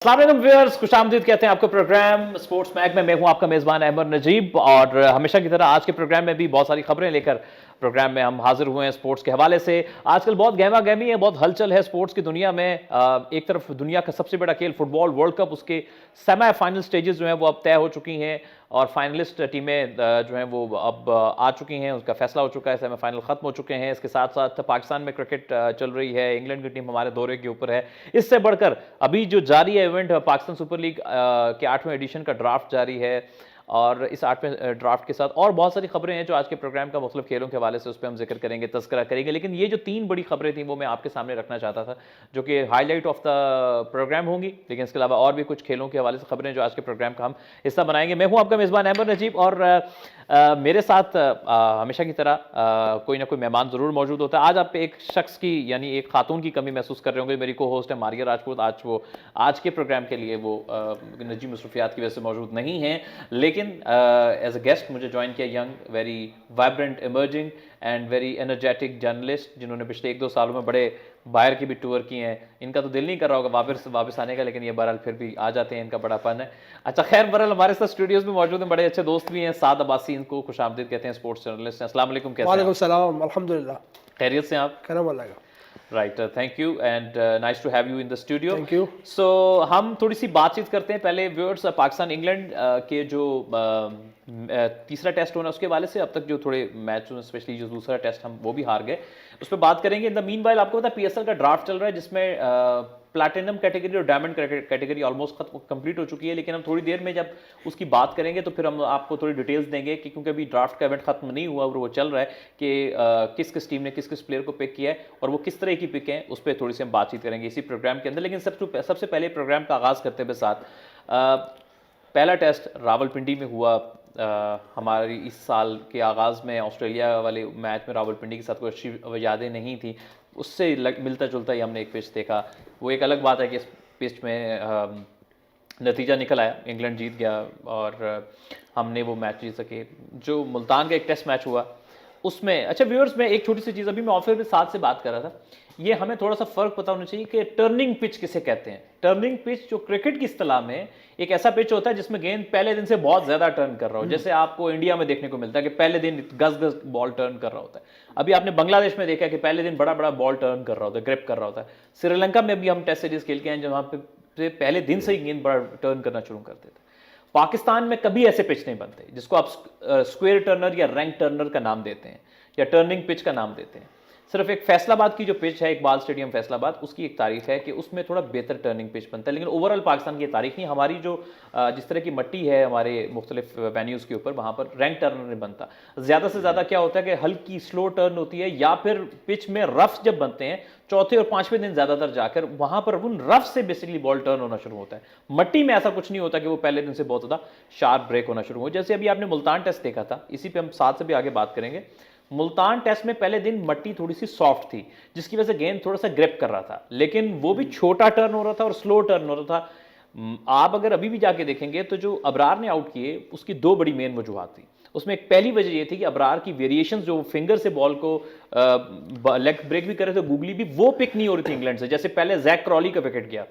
अस्सलाम वालेकुम व्यूअर्स, खुशामदीद कहते हैं आपको प्रोग्राम स्पोर्ट्स मैग में। मैं हूं आपका मेज़बान अहमद नजीब और हमेशा की तरह आज के प्रोग्राम में भी बहुत सारी खबरें लेकर प्रोग्राम में हम हाजिर हुए हैं स्पोर्ट्स के हवाले से। आजकल बहुत गहमा गहमी है, बहुत हलचल है स्पोर्ट्स की दुनिया में। एक तरफ दुनिया का सबसे बड़ा खेल फुटबॉल वर्ल्ड कप, उसके सेमीफाइनल स्टेजेस जो हैं वो अब तय हो चुकी हैं और फाइनलिस्ट टीमें जो हैं वो अब आ चुकी हैं, उसका फैसला हो चुका है, सेमीफाइनल खत्म हो चुके हैं। इसके साथ साथ पाकिस्तान में क्रिकेट चल रही है, इंग्लैंड की टीम हमारे दौरे के ऊपर है। इससे बढ़कर अभी जो जारी है इवेंट, पाकिस्तान सुपर लीग के 8वें एडिशन का ड्राफ्ट जारी है और इस 8वें ड्राफ्ट के साथ और बहुत सारी खबरें हैं जो आज के प्रोग्राम का मुख्तलिफ खेलों के हवाले से उस पर हम जिक्र करेंगे, तस्करा करेंगे। लेकिन ये जो 3 बड़ी खबरें थी वो मैं आपके सामने रखना चाहता था, जो कि हाईलाइट ऑफ द प्रोग्राम होंगी। लेकिन इसके अलावा और भी कुछ खेलों के हवाले से खबरें जो आज के प्रोग्राम का हम हिस्सा बनाएंगे। मैं हूं आपका मेज़बान अहमद नजीब और मेरे साथ हमेशा की तरह कोई ना कोई मेहमान ज़रूर मौजूद होता है। आज आप एक शख्स की यानी एक खातून की कमी महसूस कर रहे होंगे। मेरी को होस्ट है मारिया राजपूत। आज के प्रोग्राम के लिए वो निजी मसरूफियात की वजह से मौजूद नहीं हैं, लेकिन एज अ गेस्ट मुझे ज्वाइन किया young, very vibrant, emerging and very energetic journalist, जिन्होंने पिछले 1-2 सालों में बड़े बाहर की भी टूर किए हैं। इनका तो दिल नहीं कर रहा होगा वापस आने का, लेकिन ये बहरहाल फिर भी आ जाते हैं, इनका बड़ा फन है। अच्छा खैर, बहरहाल हमारे साथ स्टूडियोज में मौजूद हैं बड़े अच्छे दोस्त भी हैं। साद अब्बासी, इनको खुशामदीद कहते हैं, स्पोर्ट्स जर्नलिस्ट हैं। अस्सलाम वालेकुम, कैसे हैं? वालेकुम सलाम, अल्हम्दुलिल्लाह, खैरियत से आप? करम अल्लाह का। Right, thank you and nice to have you in the studio. Thank you. So हम थोड़ी सी बातचीत करते हैं पहले व्यूअर्स, पाकिस्तान इंग्लैंड के जो तीसरा टेस्ट होना उसके वाले से अब तक जो थोड़े मैच हुए, स्पेशली जो दूसरा टेस्ट हम वो भी हार गए, उस पर बात करेंगे। इन द मीनवाइल आपको पता है पीएसएल का ड्राफ्ट चल रहा है, जिसमें प्लैटिनम कैटेगरी और डायमंड कैटेगरी ऑलमोस्ट कंप्लीट हो चुकी है। लेकिन हम थोड़ी देर में जब उसकी बात करेंगे तो फिर हम आपको थोड़ी डिटेल्स देंगे कि क्योंकि अभी ड्राफ्ट का इवेंट खत्म नहीं हुआ और वो चल रहा है कि किस किस टीम ने किस किस प्लेयर को पिक किया है और वो किस तरह की पिक है, उस पर थोड़ी सी हम बातचीत करेंगे इसी प्रोग्राम के अंदर। लेकिन सबसे पहले प्रोग्राम का आगाज़ करते हुए साथ पहला टेस्ट रावलपिंडी में हुआ। हमारी इस साल के आगाज़ में ऑस्ट्रेलिया वाले मैच में रावलपिंडी के साथ कोई अच्छी यादें नहीं थी, उससे मिलता जुलता ही हमने एक पिच देखा। वो एक अलग बात है कि इस पिच में नतीजा निकल आया, इंग्लैंड जीत गया और हमने वो मैच जीत सके। जो मुल्तान का एक टेस्ट मैच हुआ उसमें, अच्छा व्यूअर्स, में एक छोटी सी चीज़, अभी मैं ऑफिस में साथ से बात कर रहा था, ये हमें थोड़ा सा फ़र्क पता होना चाहिए कि टर्निंग पिच किसे कहते हैं। टर्निंग पिच जो क्रिकेट की इस्तिलाह में एक ऐसा पिच होता है जिसमें गेंद पहले दिन से बहुत ज़्यादा टर्न कर रहा हो, जैसे आपको इंडिया में देखने को मिलता है कि पहले दिन गज गज बॉल टर्न कर रहा होता है। अभी आपने बांग्लादेश में देखा कि पहले दिन बड़ा बड़ा बॉल टर्न कर रहा होता है, ग्रिप कर रहा होता है। श्रीलंका में भी हम टेस्ट सीरीज खेल के हैं जहाँ पे पहले दिन से ही गेंद बड़ा टर्न करना शुरू करते थे। पाकिस्तान में कभी ऐसे पिच नहीं बनते जिसको आप स्क्वेयर टर्नर या रैंक टर्नर का नाम देते हैं या टर्निंग पिच का नाम देते हैं। सिर्फ एक फैसलाबाद की जो पिच है, इकबाल स्टेडियम फैसलाबाद, उसकी एक तारीफ है कि उसमें थोड़ा बेहतर टर्निंग पिच बनता है। लेकिन ओवरऑल पाकिस्तान की तारीफ नहीं, हमारी जो जिस तरह की मट्टी है हमारे मुख्तलिफ वेन्यूज़ के ऊपर, वहाँ पर रैंक टर्नर नहीं बनता। ज़्यादा से ज़्यादा क्या होता है कि हल्की स्लो टर्न होती है या फिर पिच में रफ जब बनते हैं चौथे और पांचवें दिन ज़्यादातर जाकर वहाँ पर उन रफ से बेसिकली बॉल टर्न होना शुरू होता है। मट्टी में ऐसा कुछ नहीं होता कि वो पहले दिन से बहुत ज़्यादा शार्प ब्रेक होना शुरू हो। जैसे अभी आपने मुल्तान टेस्ट देखा था, इसी पे हम साथ से भी आगे बात करेंगे। मुल्तान टेस्ट में पहले दिन मट्टी थोड़ी सी सॉफ्ट थी जिसकी वजह से गेंद थोड़ा सा ग्रिप कर रहा था, लेकिन वो भी छोटा टर्न हो रहा था और स्लो टर्न हो रहा था। आप अगर अभी भी जाके देखेंगे तो जो अबरार ने आउट किए उसकी 2 बड़ी मेन वजूहत थी। उसमें एक पहली वजह ये थी कि अबरार की वेरिएशंस जो फिंगर से बॉल को लेग ब्रेक भी कर रहे थे, गूगली भी, वो पिक नहीं हो रही थी इंग्लैंड से। जैसे पहले जैक क्रॉली का विकेट गया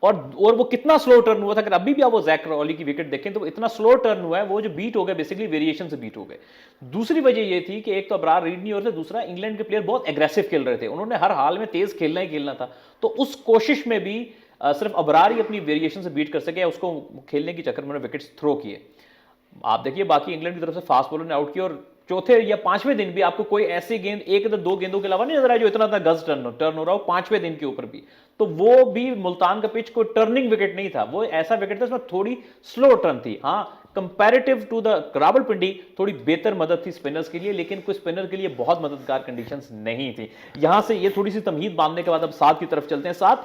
और वो कितना स्लो टर्न हुआ था। अगर अभी भी आप वो जैक क्रॉली की विकेट देखें तो इतना स्लो टर्न हुआ है, वो जो बीट हो गए बेसिकली वेरिएशन से बीट हो गए। दूसरी वजह ये थी कि एक तो अबरार रीड नहीं हो रहे थे, दूसरा इंग्लैंड के प्लेयर बहुत एग्रेसिव खेल रहे थे, उन्होंने हर हाल में तेज खेलना ही खेलना था। तो उस कोशिश में भी सिर्फ अबरार ही अपनी वेरिएशन से बीट कर सके, उसको खेलने के चक्कर में उन्होंने विकेट्स थ्रो किए। आप देखिए बाकी इंग्लैंड की तरफ से फास्ट बॉलर ने आउट किया और चौथे या पांचवें दिन भी आपको कोई ऐसी गेंद, एक या 2 गेंदों के अलावा नहीं नजर आया जो इतना गज टर्न हो रहा हो पांचवें दिन के ऊपर भी। तो वो भी मुल्तान का पिच कोई टर्निंग विकेट नहीं था, वो ऐसा विकेट था उसमें थोड़ी स्लो टर्न थी। हाँ, कंपैरेटिव टू द रावलपिंडी थोड़ी बेहतर मदद थी स्पिनर्स के लिए, लेकिन कोई स्पिनर के लिए बहुत मददगार कंडीशंस नहीं थी। यहां से ये थोड़ी सी तमहीद बांधने के बाद अब साथ की तरफ चलते हैं। साथ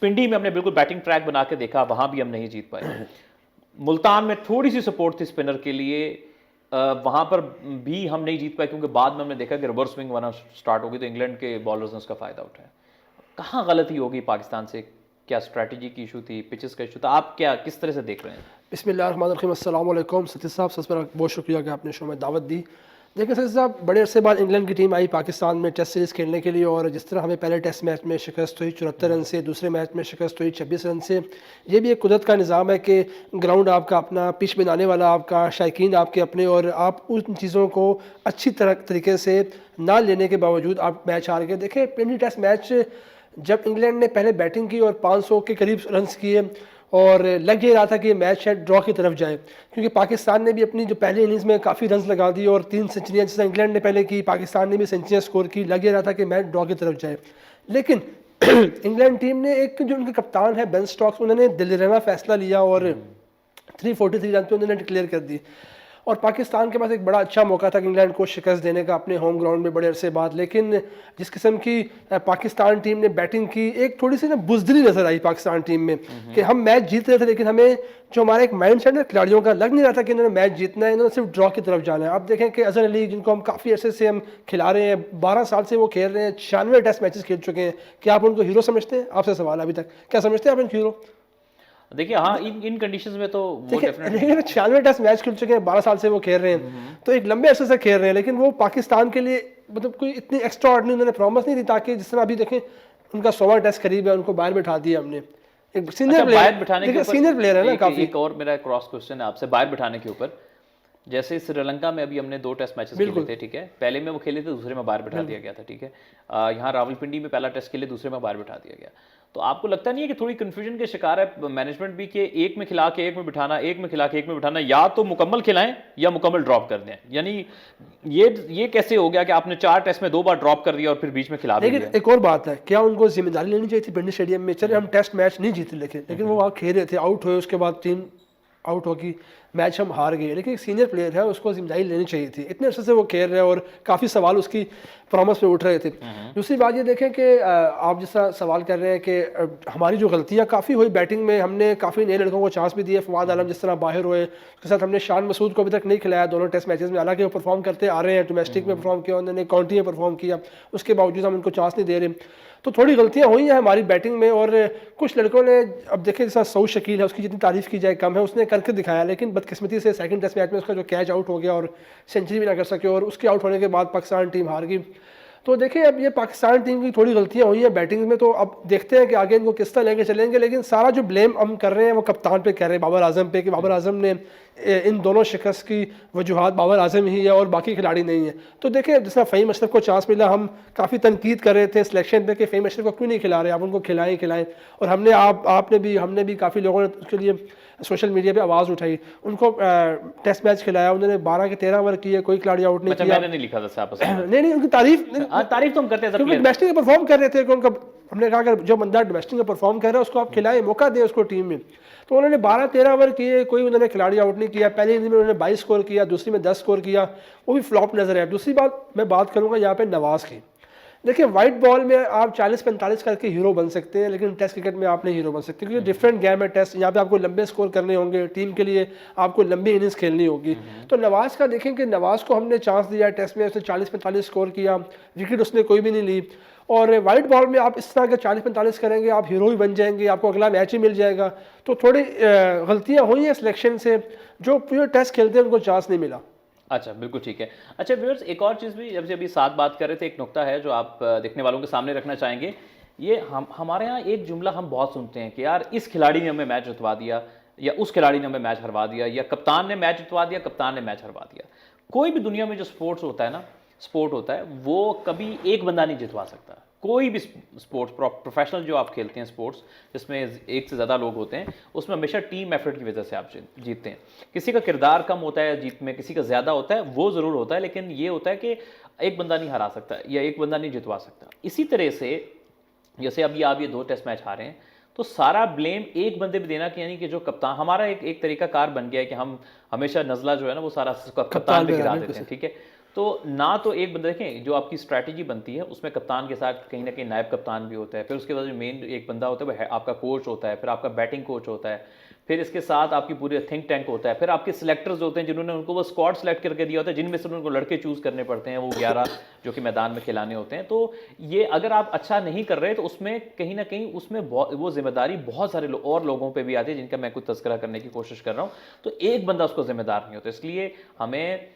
पिंडी में हमने बिल्कुल बैटिंग ट्रैक बना के देखा, वहां भी हम नहीं जीत पाए। मुल्तान में थोड़ी सी सपोर्ट थी स्पिनर के लिए, वहां पर भी हम नहीं जीत पाए क्योंकि बाद में हमने देखा कि रिवर्स स्विंग आना स्टार्ट हो गई तो इंग्लैंड के बॉलर्स ने उसका फायदा उठाया। कहाँ गलती होगी पाकिस्तान से? क्या स्ट्रैटेजी की इशू थी, पिचेस का इशू था? आप क्या किस तरह से देख रहे हैं? बिस्मिल्लाहिर्रहमानिर्रहीम, अस्सलाम वालेकुम। सतीश साहब, सबसे पहले बहुत शुक्रिया कि आपने शो में दावत दी। देखिए सर साहब, बड़े अरसे बाद इंग्लैंड की टीम आई पाकिस्तान में टेस्ट सीरीज़ खेलने के लिए, और जिस तरह हमें पहले टेस्ट मैच में शिकस्त हुई 74 रन से, दूसरे मैच में शिकस्त हुई 26 रन से। ये भी एक कुदरत का निज़ाम है कि ग्राउंड आपका अपना, पिच बनाने वाला आपका, शायकीन आपके अपने, और आप उन चीज़ों को अच्छी तरीके से ना लेने के बावजूद आप मैच हार गए। देखिए 20 टेस्ट मैच जब इंग्लैंड ने पहले बैटिंग की और 500 के करीब रन्स किए, और लग ये रहा था कि ये मैच शायद ड्रॉ की तरफ जाए, क्योंकि पाकिस्तान ने भी अपनी जो पहले इनिंग्स में काफ़ी रन्स लगा दिए और 3 सेंचुरियाँ जैसे इंग्लैंड ने पहले की, पाकिस्तान ने भी सेंचुरियाँ स्कोर की। लग ये रहा था कि मैच ड्रॉ की तरफ जाए, लेकिन इंग्लैंड टीम ने, एक जो उनके कप्तान है बेन स्टोक्स, उन्होंने दिलरना फैसला लिया और 343 रन पे उन्होंने डिक्लेयर कर दी। और पाकिस्तान के पास एक बड़ा अच्छा मौका था कि इंग्लैंड को शिकस्त देने का अपने होम ग्राउंड में बड़े अरसे बाद, लेकिन जिस किस्म की पाकिस्तान टीम ने बैटिंग की, एक थोड़ी सी ना बुजदिली नजर आई पाकिस्तान टीम में कि हम मैच जीत रहे थे, लेकिन हमें जो हमारा एक माइंड सेट है खिलाड़ियों का, लग नहीं रहा था कि इन्होंने मैच जीतना है, इन्होंने सिर्फ ड्रॉ की तरफ जाना है। आप देखें कि अजहर अली, जिनको हम काफ़ी अरसे से हम खिला रहे हैं, 12 साल से वो खेल रहे हैं, 96 टेस्ट मैचेस खेल चुके हैं, क्या आप उनको हीरो समझते हैं? आपसे सवाल अभी तक, क्या समझते हैं आप इनको हीरो? देखिए हाँ, इन कंडीशंस में तो वो डेफिनेटली 96 टेस्ट मैच खेल चुके हैं, 12 साल से वो खेल रहे हैं, तो एक लंबे अरसे से खेल रहे हैं, लेकिन वो पाकिस्तान के लिए मतलब कोई इतनी एक्स्ट्रा ऑर्डिनरी उन्होंने प्रॉमिस नहीं दी, ताकि जिस तरह अभी देखें उनका 100वां टेस्ट करीब है, उनको बाहर बिठा दिया हमने। एक सीनियर अच्छा, बाहर बिठाने के प्लेयर, ऊपर सीनियर प्लेयर है ना काफी। एक और मेरा क्रॉस क्वेश्चन है आपसे बाहर बिठाने के ऊपर। जैसे श्रीलंका में अभी हमने 2 टेस्ट मैचेस खेले थे, ठीक है, पहले में वो खेले थे, दूसरे में बाहर बिठा दिया गया था, ठीक है। यहाँ रावलपिंडी में पहला टेस्ट खेले, दूसरे में बाहर बिठा दिया गया। तो आपको लगता नहीं है कि थोड़ी कंफ्यूजन के शिकार है मैनेजमेंट भी कि एक में खिला के एक में बिठाना, एक में खिला के एक में बिठाना, या तो मुकम्मल खिलाएं या मुकम्मल ड्रॉप कर दें? यानी ये कैसे हो गया कि आपने 4 टेस्ट में 2 बार ड्रॉप कर दिया और फिर बीच में खिला भी लेकिन दिया? एक और बात है, क्या उनको जिम्मेदारी लेनी चाहिए थी पिंडी स्टेडियम में? चले हम टेस्ट मैच नहीं जीते, लेकिन वो वहाँ खेल रहे थे, आउट हुए, उसके बाद टीम आउट होगी, मैच हम हार गए, लेकिन एक सीनियर प्लेयर है, उसको जिम्मेदारी लेनी चाहिए थी। इतने अर्से से वो खेल रहे हैं और काफ़ी सवाल उसकी परफॉर्मेंस पे उठ रहे थे। दूसरी बात ये देखें कि आप जैसा सवाल कर रहे हैं कि हमारी जो गलतियां काफ़ी हुई बैटिंग में, हमने काफ़ी नए लड़कों को चांस भी दिए, फवाद आलम जिस तरह बाहर हुए, उसके साथ हमने शान मसूद को अभी तक नहीं खिलाया दोनों टेस्ट मैचेस में, हालांकि वो परफॉर्म करते आ रहे हैं, डोमेस्टिक में परफॉर्म किया उन्होंने, काउंटी में परफॉर्म किया, उसके बावजूद हम उनको चांस नहीं दे रहे। तो थोड़ी गलतियां हुई हैं हमारी बैटिंग में, और कुछ लड़कों ने, अब देखें जैसा सऊद शकील है, उसकी जितनी तारीफ की जाए कम है, उसने करके दिखाया, लेकिन बदकिस्मती से सेकंड टेस्ट मैच में उसका जो कैच आउट हो गया और सेंचुरी भी ना कर सके, और उसके आउट होने के बाद पाकिस्तान टीम हार गई। तो देखिए अब ये पाकिस्तान टीम की थोड़ी गलतियां हुई हैं बैटिंग में, तो अब देखते हैं कि आगे इनको किस तरह लेके चलेंगे, लेकिन सारा जो ब्लेम हम कर रहे हैं वो कप्तान पे कर रहे हैं, बाबर आजम पे, कि बाबर आजम ने इन दोनों शिकस्त की वजूहत बाबर आजम ही है और बाकी खिलाड़ी नहीं है। तो देखिए जिस तरह फ़हीम अशरफ को चांस मिला, हम काफ़ी तनकीद कर रहे थे सिलेक्शन पे कि फ़हीम अशरफ को क्यों नहीं खिला रहे, आप उनको खिलाएं, और हमने भी काफ़ी लोगों ने उसके लिए सोशल मीडिया पे आवाज़ उठाई, उनको टेस्ट मैच खिलाया, उन्होंने 12 के 13 ओवर किए, कोई खिलाड़ी आउट नहीं किया। मैंने नहीं लिखा था साहब नहीं उनकी तारीफ तारीफ तो हम करते हैं क्योंकि डोमेस्टिक में परफॉर्म कर रहे थे कि उनका, हमने कहा कि जो बंदा डोमेस्टिक में परफॉर्म कर रहा है उसको आप खिलाएं, मौका दें उसको टीम में। तो उन्होंने 12-13 ओवर किए, कोई उन्होंने खिलाड़ी आउट नहीं किया। पहली इनिंग में उन्होंने 22 स्कोर किया, दूसरी में 10 स्कोर किया, वो भी फ्लॉप नजर आया। दूसरी बात मैं बात करूंगा यहाँ पे नवाज की। देखिए वाइट बॉल में आप 40-45 करके हीरो बन सकते हैं, लेकिन टेस्ट क्रिकेट में आप नहीं हीरो बन सकते, क्योंकि डिफरेंट गेम है टेस्ट, यहाँ पे आपको लंबे स्कोर करने होंगे, टीम के लिए आपको लंबी इनिंग्स खेलनी होगी। तो नवाज का देखें कि नवाज को हमने चांस दिया टेस्ट में, उसने 40-45 स्कोर किया, विकेट उसने कोई भी नहीं ली। और वाइट बॉल में आप इस तरह के 40-45 करेंगे, आप हीरो ही बन जाएंगे, आपको अगला मैच ही मिल जाएगा। तो थोड़ी गलतियाँ हुई हैं सिलेक्शन से, जो पूरे टेस्ट खेलते हैं उनको चांस नहीं मिला। अच्छा, बिल्कुल ठीक है। अच्छा व्यूअर्स, एक और चीज़ भी, जब से अभी साथ बात कर रहे थे, एक नुक्ता है जो आप देखने वालों के सामने रखना चाहेंगे। ये हमारे यहाँ एक जुमला हम बहुत सुनते हैं कि यार इस खिलाड़ी ने हमें मैच जितवा दिया, या उस खिलाड़ी ने हमें मैच हरवा दिया, या कप्तान ने मैच जितवा दिया, कप्तान ने मैच हरवा दिया। कोई भी दुनिया में जो स्पोर्ट्स होता है ना, स्पोर्ट होता है, वो कभी एक बंदा नहीं जितवा सकता। कोई भी स्पोर्ट्स, प्रोफेशनल जो आप खेलते हैं स्पोर्ट्स जिसमें एक से ज़्यादा लोग होते हैं, उसमें हमेशा टीम एफर्ट की वजह से आप जीतते हैं। किसी का किरदार कम होता है जीत में, किसी का ज़्यादा होता है, वो ज़रूर होता है, लेकिन ये होता है कि एक बंदा नहीं हरा सकता या एक बंदा नहीं जितवा सकता। इसी तरह से जैसे अभी आप ये 2 टेस्ट मैच हारे हैं, तो सारा ब्लेम एक बंदे पे देना कि यानी कि जो कप्तान, हमारा एक तरीका कार बन गया है कि हम हमेशा नज़ला जो है ना वो सारा कप्तान पे गिरा देते हैं, ठीक है। तो ना तो एक बंदा, देखें जो आपकी स्ट्रैटेजी बनती है उसमें कप्तान के साथ कहीं ना कहीं नायब कप्तान भी होता है, फिर उसके बाद जो मेन एक बंदा होता है वो है आपका कोच होता है, फिर आपका बैटिंग कोच होता है, फिर इसके साथ आपकी पूरी थिंक टैंक होता है, फिर आपके सिलेक्टर्स होते हैं जिन्होंने उनको वो स्क्वाड सेलेक्ट करके दिया होता है, जिनमें से उनको लड़के चूज करने पड़ते हैं, वो 11 जो कि मैदान में खिलाने होते हैं। तो ये अगर आप अच्छा नहीं कर रहे तो उसमें कहीं ना कहीं उसमें वो जिम्मेदारी बहुत सारे और लोगों पर भी आती है, जिनका मैं कुछ तस्करा करने की कोशिश कर रहा हूँ। तो एक बंदा उसको जिम्मेदार नहीं होता, इसलिए हमें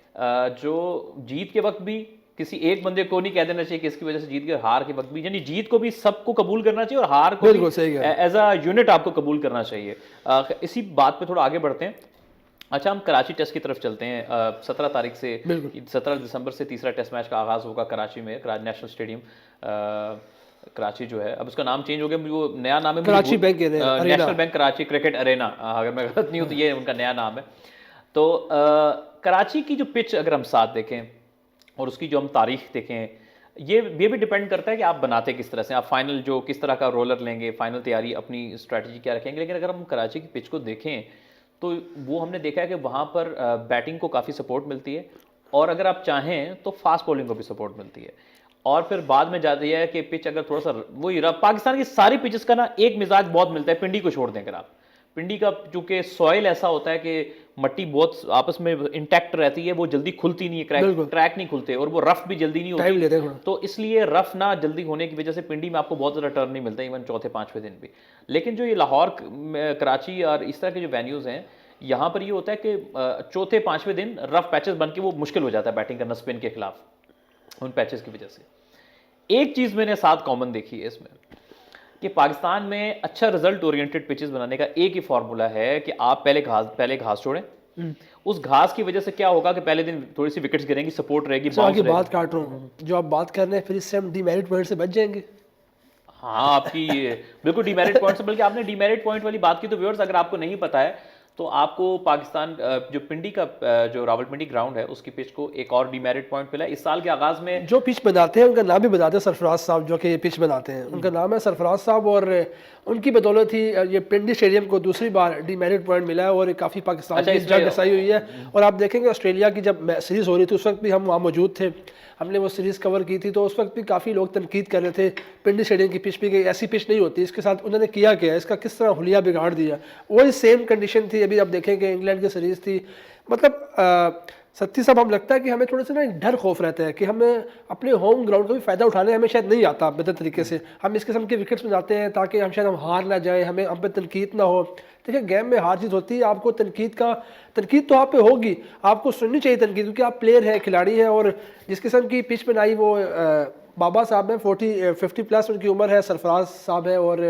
जो जीत के वक्त भी किसी एक बंदे को नहीं कह देना चाहिए कि इसकी वजह से जीत गए, हार के वक्त भी, यानी जीत को भी सबको कबूल करना चाहिए और हार को बिल्कुल सही है, एज अ यूनिट आपको कबूल करना चाहिए। इसी बात पे थोड़ा आगे बढ़ते हैं। अच्छा, हम कराची टेस्ट की तरफ चलते हैं। 17 तारीख से 17 दिसंबर से तीसरा टेस्ट मैच का आगाज़ होगा कराची में, नेशनल स्टेडियम कराची जो है, अब उसका नाम चेंज हो गया, वो नया नाम है Karachi bank national bank Karachi cricket Arena, अगर मैं गलत नहीं हूँ तो ये उनका नया नाम है। तो कराची की जो पिच अगर हम साथ देखें और उसकी जो हम तारीख देखें, ये भी डिपेंड करता है कि आप बनाते किस तरह से, आप फाइनल जो किस तरह का रोलर लेंगे, फाइनल तैयारी अपनी स्ट्रैटेजी क्या रखेंगे। लेकिन अगर हम कराची की पिच को देखें तो वो हमने देखा है कि वहाँ पर बैटिंग को काफ़ी सपोर्ट मिलती है, और अगर आप चाहें तो फास्ट बॉलिंग को भी सपोर्ट मिलती है। और फिर बाद में जाती है कि पिच अगर थोड़ा सा वही पाकिस्तान की सारी पिचेस का ना एक मिजाज बहुत मिलता है, पिंडी को छोड़ दें अगर आप, पिंडी का चूंकि सॉइल ऐसा होता है कि मट्टी बहुत आपस में इंटैक्ट रहती है, वो जल्दी खुलती नहीं है, ट्रैक नहीं खुलते, और वो रफ भी जल्दी नहीं होती, तो इसलिए रफ ना जल्दी होने की वजह से पिंडी में आपको बहुत ज़्यादा टर्न नहीं मिलता, इवन चौथे पांचवें दिन भी। लेकिन जो ये लाहौर, कराची और इस तरह के जो वेन्यूज़ हैं, यहाँ पर ये होता है कि चौथे पांचवें दिन रफ पैचेस बन के वो मुश्किल हो जाता है बैटिंग करना स्पिन के खिलाफ उन पैचेस की वजह से। एक चीज़ मैंने साथ कॉमन देखी है इसमें कि पाकिस्तान में अच्छा रिजल्ट ओरिएंटेड पिचेस बनाने का एक ही फॉर्मूला है कि आप पहले घास छोड़ें। उस घास की वजह से क्या होगा कि पहले दिन थोड़ी सी विकेट्स गिरेंगी, सपोर्ट रहेगी, बाउंस रहेगी। बात काट रहा हूँ, जो आप बात कर रहे हैं फिर इससे हम डीमेरिट पॉइंट से बच जाएंगे। हाँ, आपकी बिल्कुल डीमेरिट पॉइंट से, बल्कि आपने डीमेरिट पॉइंट वाली बात की तो व्यूअर्स अगर आपको नहीं पता है तो आपको पाकिस्तान जो पिंडी का जो रावलपिंडी ग्राउंड है उसकी पिच को एक और डीमेरिट पॉइंट मिला इस साल के आगाज में। जो पिच बनाते हैं उनका नाम भी बताते हैं सरफराज साहब, जो कि ये पिच बनाते हैं, उनका नाम है सरफराज साहब, और उनकी बदौलत ही ये पिंडी स्टेडियम को दूसरी बार डीमेरिट पॉइंट मिला है और काफ़ी पाकिस्तान की जंग रसाई हुई है। और आप देखेंगे ऑस्ट्रेलिया की जब सीरीज़ हो रही थी उस वक्त भी हम वहाँ मौजूद थे, हमने वो सीरीज़ कवर की थी, तो उस वक्त भी काफ़ी लोग तनकीद कर रहे थे पिंडी स्टेडियम की पिच भी कि ऐसी पिच नहीं होती, इसके साथ उन्होंने किया क्या, इसका किस तरह हुलिया बिगाड़ दिया। वही सेम कंडीशन थी अभी आप देखेंगे इंग्लैंड की सीरीज़ थी। मतलब सत्ती साहब, हम लगता है कि हमें थोड़ा सा ना एक डर खौफ रहता है कि हमें अपने होम ग्राउंड का भी फ़ायदा उठाने हमें शायद नहीं आता बेहतर तरीके से, हम इस किस्म के विकेट्स में जाते हैं ताकि हम शायद हम हार ना जाए, हमें हम पे तनकीद ना हो। देखिए गेम में हार जीत होती है, आपको तनकीद तो आप पे होगी, आपको सुननी चाहिए तनकीद, क्योंकि आप प्लेयर है, खिलाड़ी है। और जिस किस्म की पिच बनाई वो बाबा साहब हैं, 50 प्लस उनकी उम्र है, सरफराज साहब है। और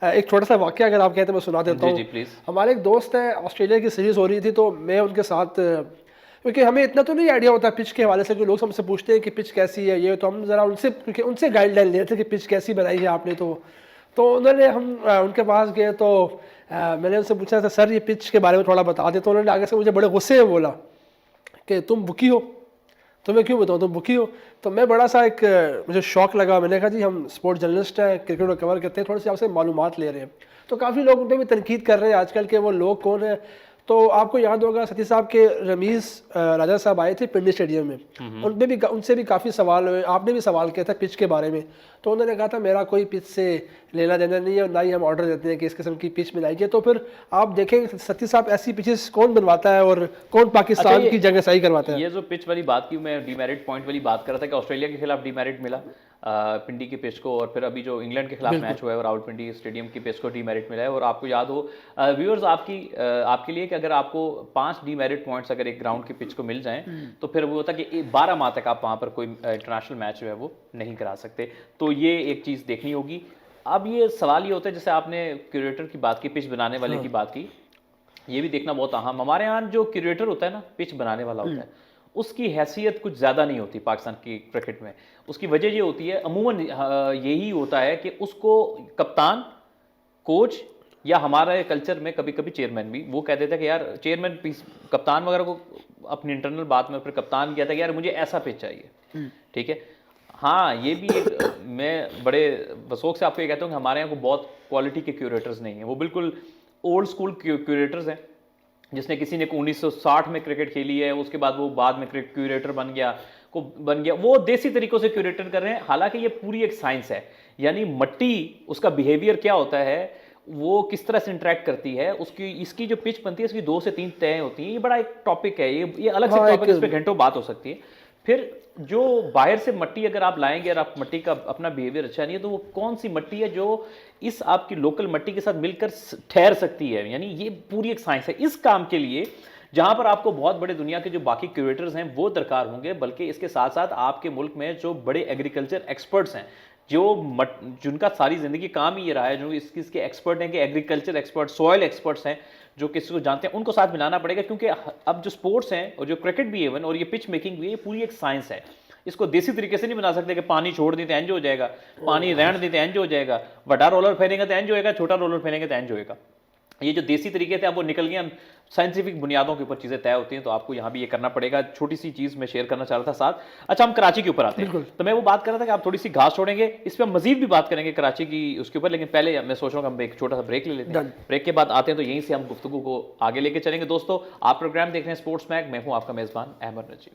एक छोटा सा वाक़या अगर आप कहते हैं मैं सुना देता हूँ। हमारे एक दोस्त है, ऑस्ट्रेलिया की सीरीज़ हो रही थी तो मैं उनके साथ, क्योंकि हमें इतना तो नहीं आइडिया होता पिच के हवाले से, कि लोग हमसे पूछते हैं कि पिच कैसी है ये, तो हम ज़रा उनसे, क्योंकि उनसे गाइडलाइन लेते थे कि पिच कैसी बनाई है आपने, तो उन्होंने, हम उनके पास गए तो मैंने उनसे पूछा था सर ये पिच के बारे में थोड़ा बता दे। तो उन्होंने आगे से मुझे बड़े गुस्से में बोला कि तुम बुकी हो, तुम्हें क्यों बताऊँ तुम बुकी हो। तो मैं बड़ा सा मुझे शौक लगा, मैंने कहा जी हम स्पोर्ट जर्नलिस्ट हैं, क्रिकेट को कवर करते हैं, थोड़ी सी आपसे मालूमात ले रहे हैं। तो काफ़ी लोग उन पर भी तनकीद कर रहे हैं आजकल के वो लोग कौन है। तो आपको याद होगा सती साहब के रमीज़ राजा साहब आए थे पिंडी स्टेडियम में, उनसे भी काफ़ी सवाल हुए, आपने भी सवाल किया था पिच के बारे में, तो उन्होंने कहा था मेरा कोई पिच से लेना देना नहीं है, ना ही हम ऑर्डर देते हैं कि इस किस्म की पिच बनाइए। तो फिर आप देखें सती साहब ऐसी पिचेस कौन बनवाता है और कौन पाकिस्तान की जगह सही करवाता है। ये जो पिच वाली बात की, मैं डीमेरिट पॉइंट वाली बात कर रहा था कि ऑस्ट्रेलिया के खिलाफ डीमेरिट मिला पिंडी की पिच को, और फिर अभी जो इंग्लैंड के खिलाफ मैच हुआ है और रावलपिंडी स्टेडियम की पिच को डीमेरिट मिला है। और आपको याद हो व्यूअर्स, आपके लिए कि अगर आपको 5 डीमेरिट पॉइंट्स अगर एक ग्राउंड की पिच को मिल जाएं तो फिर वो होता है कि 12 माह तक आप वहाँ पर कोई इंटरनेशनल मैच जो है वो नहीं करा सकते। तो ये एक चीज़ देखनी होगी। अब ये सवाल ये होता है, जैसे आपने क्यूरेटर की बात की, पिच बनाने वाले की बात की, ये भी देखना बहुत अहम। हमारे यहाँ जो क्यूरेटर होता है ना, पिच बनाने वाला होता है, उसकी हैसियत कुछ ज़्यादा नहीं होती पाकिस्तान की क्रिकेट में। उसकी वजह ये होती है, अमूमन यही होता है कि उसको कप्तान, कोच या हमारे कल्चर में कभी कभी चेयरमैन भी वो कह देता है कि यार चेयरमैन कप्तान वगैरह को अपनी इंटरनल बात में फिर कप्तान कहता है कि यार मुझे ऐसा पिच चाहिए, ठीक है। हाँ, ये भी एक, मैं बड़े वसौक से आपको ये कहता हूँ कि हमारे यहाँ को बहुत क्वालिटी के क्यूरेटर्स नहीं हैं, वो बिल्कुल ओल्ड स्कूल क्यूरेटर्स हैं, जिसने किसी ने 1960 में क्रिकेट खेली है, उसके बाद वो बाद में क्यूरेटर बन गया, वो देसी तरीकों से क्यूरेटर कर रहे हैं। हालांकि ये पूरी एक साइंस है, यानी मट्टी, उसका बिहेवियर क्या होता है, वो किस तरह से इंटरेक्ट करती है, इसकी जो पिच बनती है इसकी 2 से 3 तय होती हैं। ये बड़ा एक टॉपिक है, ये अलग से टॉपिक, इस पर घंटों बात हो सकती है। फिर जो बाहर से मट्टी अगर आप लाएंगे और आप मट्टी का अपना बिहेवियर अच्छा नहीं है, तो वो कौन सी मट्टी है जो इस आपकी लोकल मट्टी के साथ मिलकर ठहर सकती है, यानी ये पूरी एक साइंस है। इस काम के लिए जहां पर आपको बहुत बड़े दुनिया के जो बाकी क्यूरेटर्स हैं वो दरकार होंगे, बल्कि इसके साथ साथ आपके मुल्क में जो बड़े एग्रीकल्चर एक्सपर्ट्स हैं, जिनका सारी जिंदगी काम ही ये रहा है, जो इसके एक्सपर्ट हैं, कि एग्रीकल्चर एक्सपर्ट, सॉयल एक्सपर्ट्स हैं, जो किसी को जानते हैं, उनको साथ मिलाना पड़ेगा। क्योंकि अब जो स्पोर्ट्स हैं और जो क्रिकेट भी इवन और ये पिच मेकिंग भी है, ये पूरी एक साइंस है। इसको देसी तरीके से नहीं बना सकते कि पानी छोड़ दी तो एंज हो जाएगा, पानी रहने दी तो एंज हो जाएगा, बड़ा रोलर फेरेंगे तो एंज होएगा, छोटा रोलर फेरेंगे तो एंज होएगा। ये जो देसी तरीके थे अब वो निकल गए, साइंटिफिक बुनियादों के ऊपर चीज़ें तय होती हैं, तो आपको यहाँ भी ये करना पड़ेगा। छोटी सी चीज़ मैं शेयर करना चाह रहा था साथ। अच्छा, हम कराची के ऊपर आते हैं, तो मैं वो बात कर रहा था कि आप थोड़ी सी घास छोड़ेंगे, इस पर हम मजीद भी बात करेंगे कराची की उसके ऊपर, लेकिन पहले मैं सोच रहा हूँ हम एक छोटा सा ब्रेक ले लेते हैं। ब्रेक के बाद आते हैं तो यहीं से हम गुफ्तगू को आगे लेके चलेंगे। दोस्तों, आप प्रोग्राम देख रहे हैं स्पोर्ट्स मैग, मैं हूँ आपका मेज़बान Ahmad Najeeb.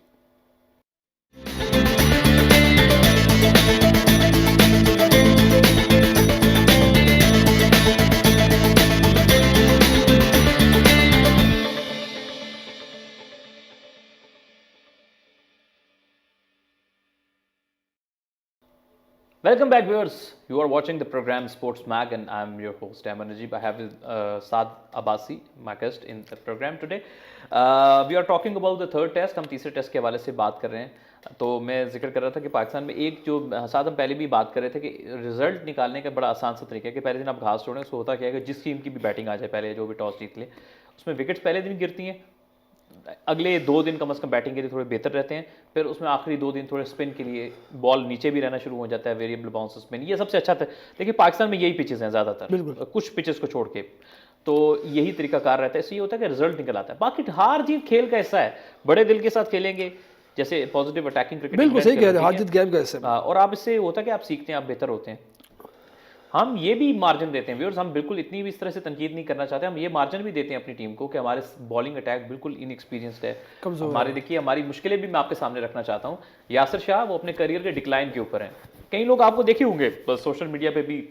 Welcome back, viewers. You are watching the program Sports Mag, and I'm your host Ahmed Najib. I have Saad Abbasi, my guest in the program today. We are talking about the third test. हम तीसरे test के हवाले से बात कर रहे हैं। तो मैं जिक्र कर रहा था कि पाकिस्तान में एक जो साथ हम पहले भी बात कर रहे थे कि रिजल्ट निकालने का बड़ा आसान सा तरीका है कि पहले दिन आप घास छोड़ें। उसको होता क्या है कि जिस टीम की भी बैटिंग आ जाए, पहले जो भी टॉस जीत ले, उसमें विकेट्स पहले दिन गिरती हैं, अगले 2 दिन कम से कम बैटिंग के लिए थोड़े बेहतर रहते हैं, फिर उसमें आखिरी 2 दिन थोड़े स्पिन के लिए बॉल नीचे भी रहना शुरू हो जाता है, वेरिएबल बाउंस स्पिन, ये सबसे अच्छा था। देखिए पाकिस्तान में यही पिचेस हैं ज़्यादातर, कुछ पिचेस को छोड़ के, तो यही तरीकाकार रहता है। इससे ये होता है कि रिजल्ट निकल आता है। बाकी हार जीत खेल का हिस्सा है, बड़े दिल के साथ खेलेंगे, जैसे पॉजिटिव अटैकिंग क्रिकेट, बिल्कुल सही कह रहे हैं, हार जीत गेम का हिस्सा है। और आप इससे होता है कि आप सीखते हैं, आप बेहतर होते हैं। हम ये भी मार्जिन देते हैं व्यूअर्स, हम बिल्कुल इतनी भी इस तरह से तनकीद नहीं करना चाहते, हम ये मार्जिन भी देते हैं अपनी टीम को कि हमारे बॉलिंग अटैक बिल्कुल इनएक्सपीरियंस्ड है, हमारे देखिए हमारी मुश्किलें भी मैं आपके सामने रखना चाहता हूँ। यासिर शाह वो अपने करियर के डिक्लाइन के ऊपर हैं। कई लोग आपको देखे होंगे सोशल मीडिया पे भी,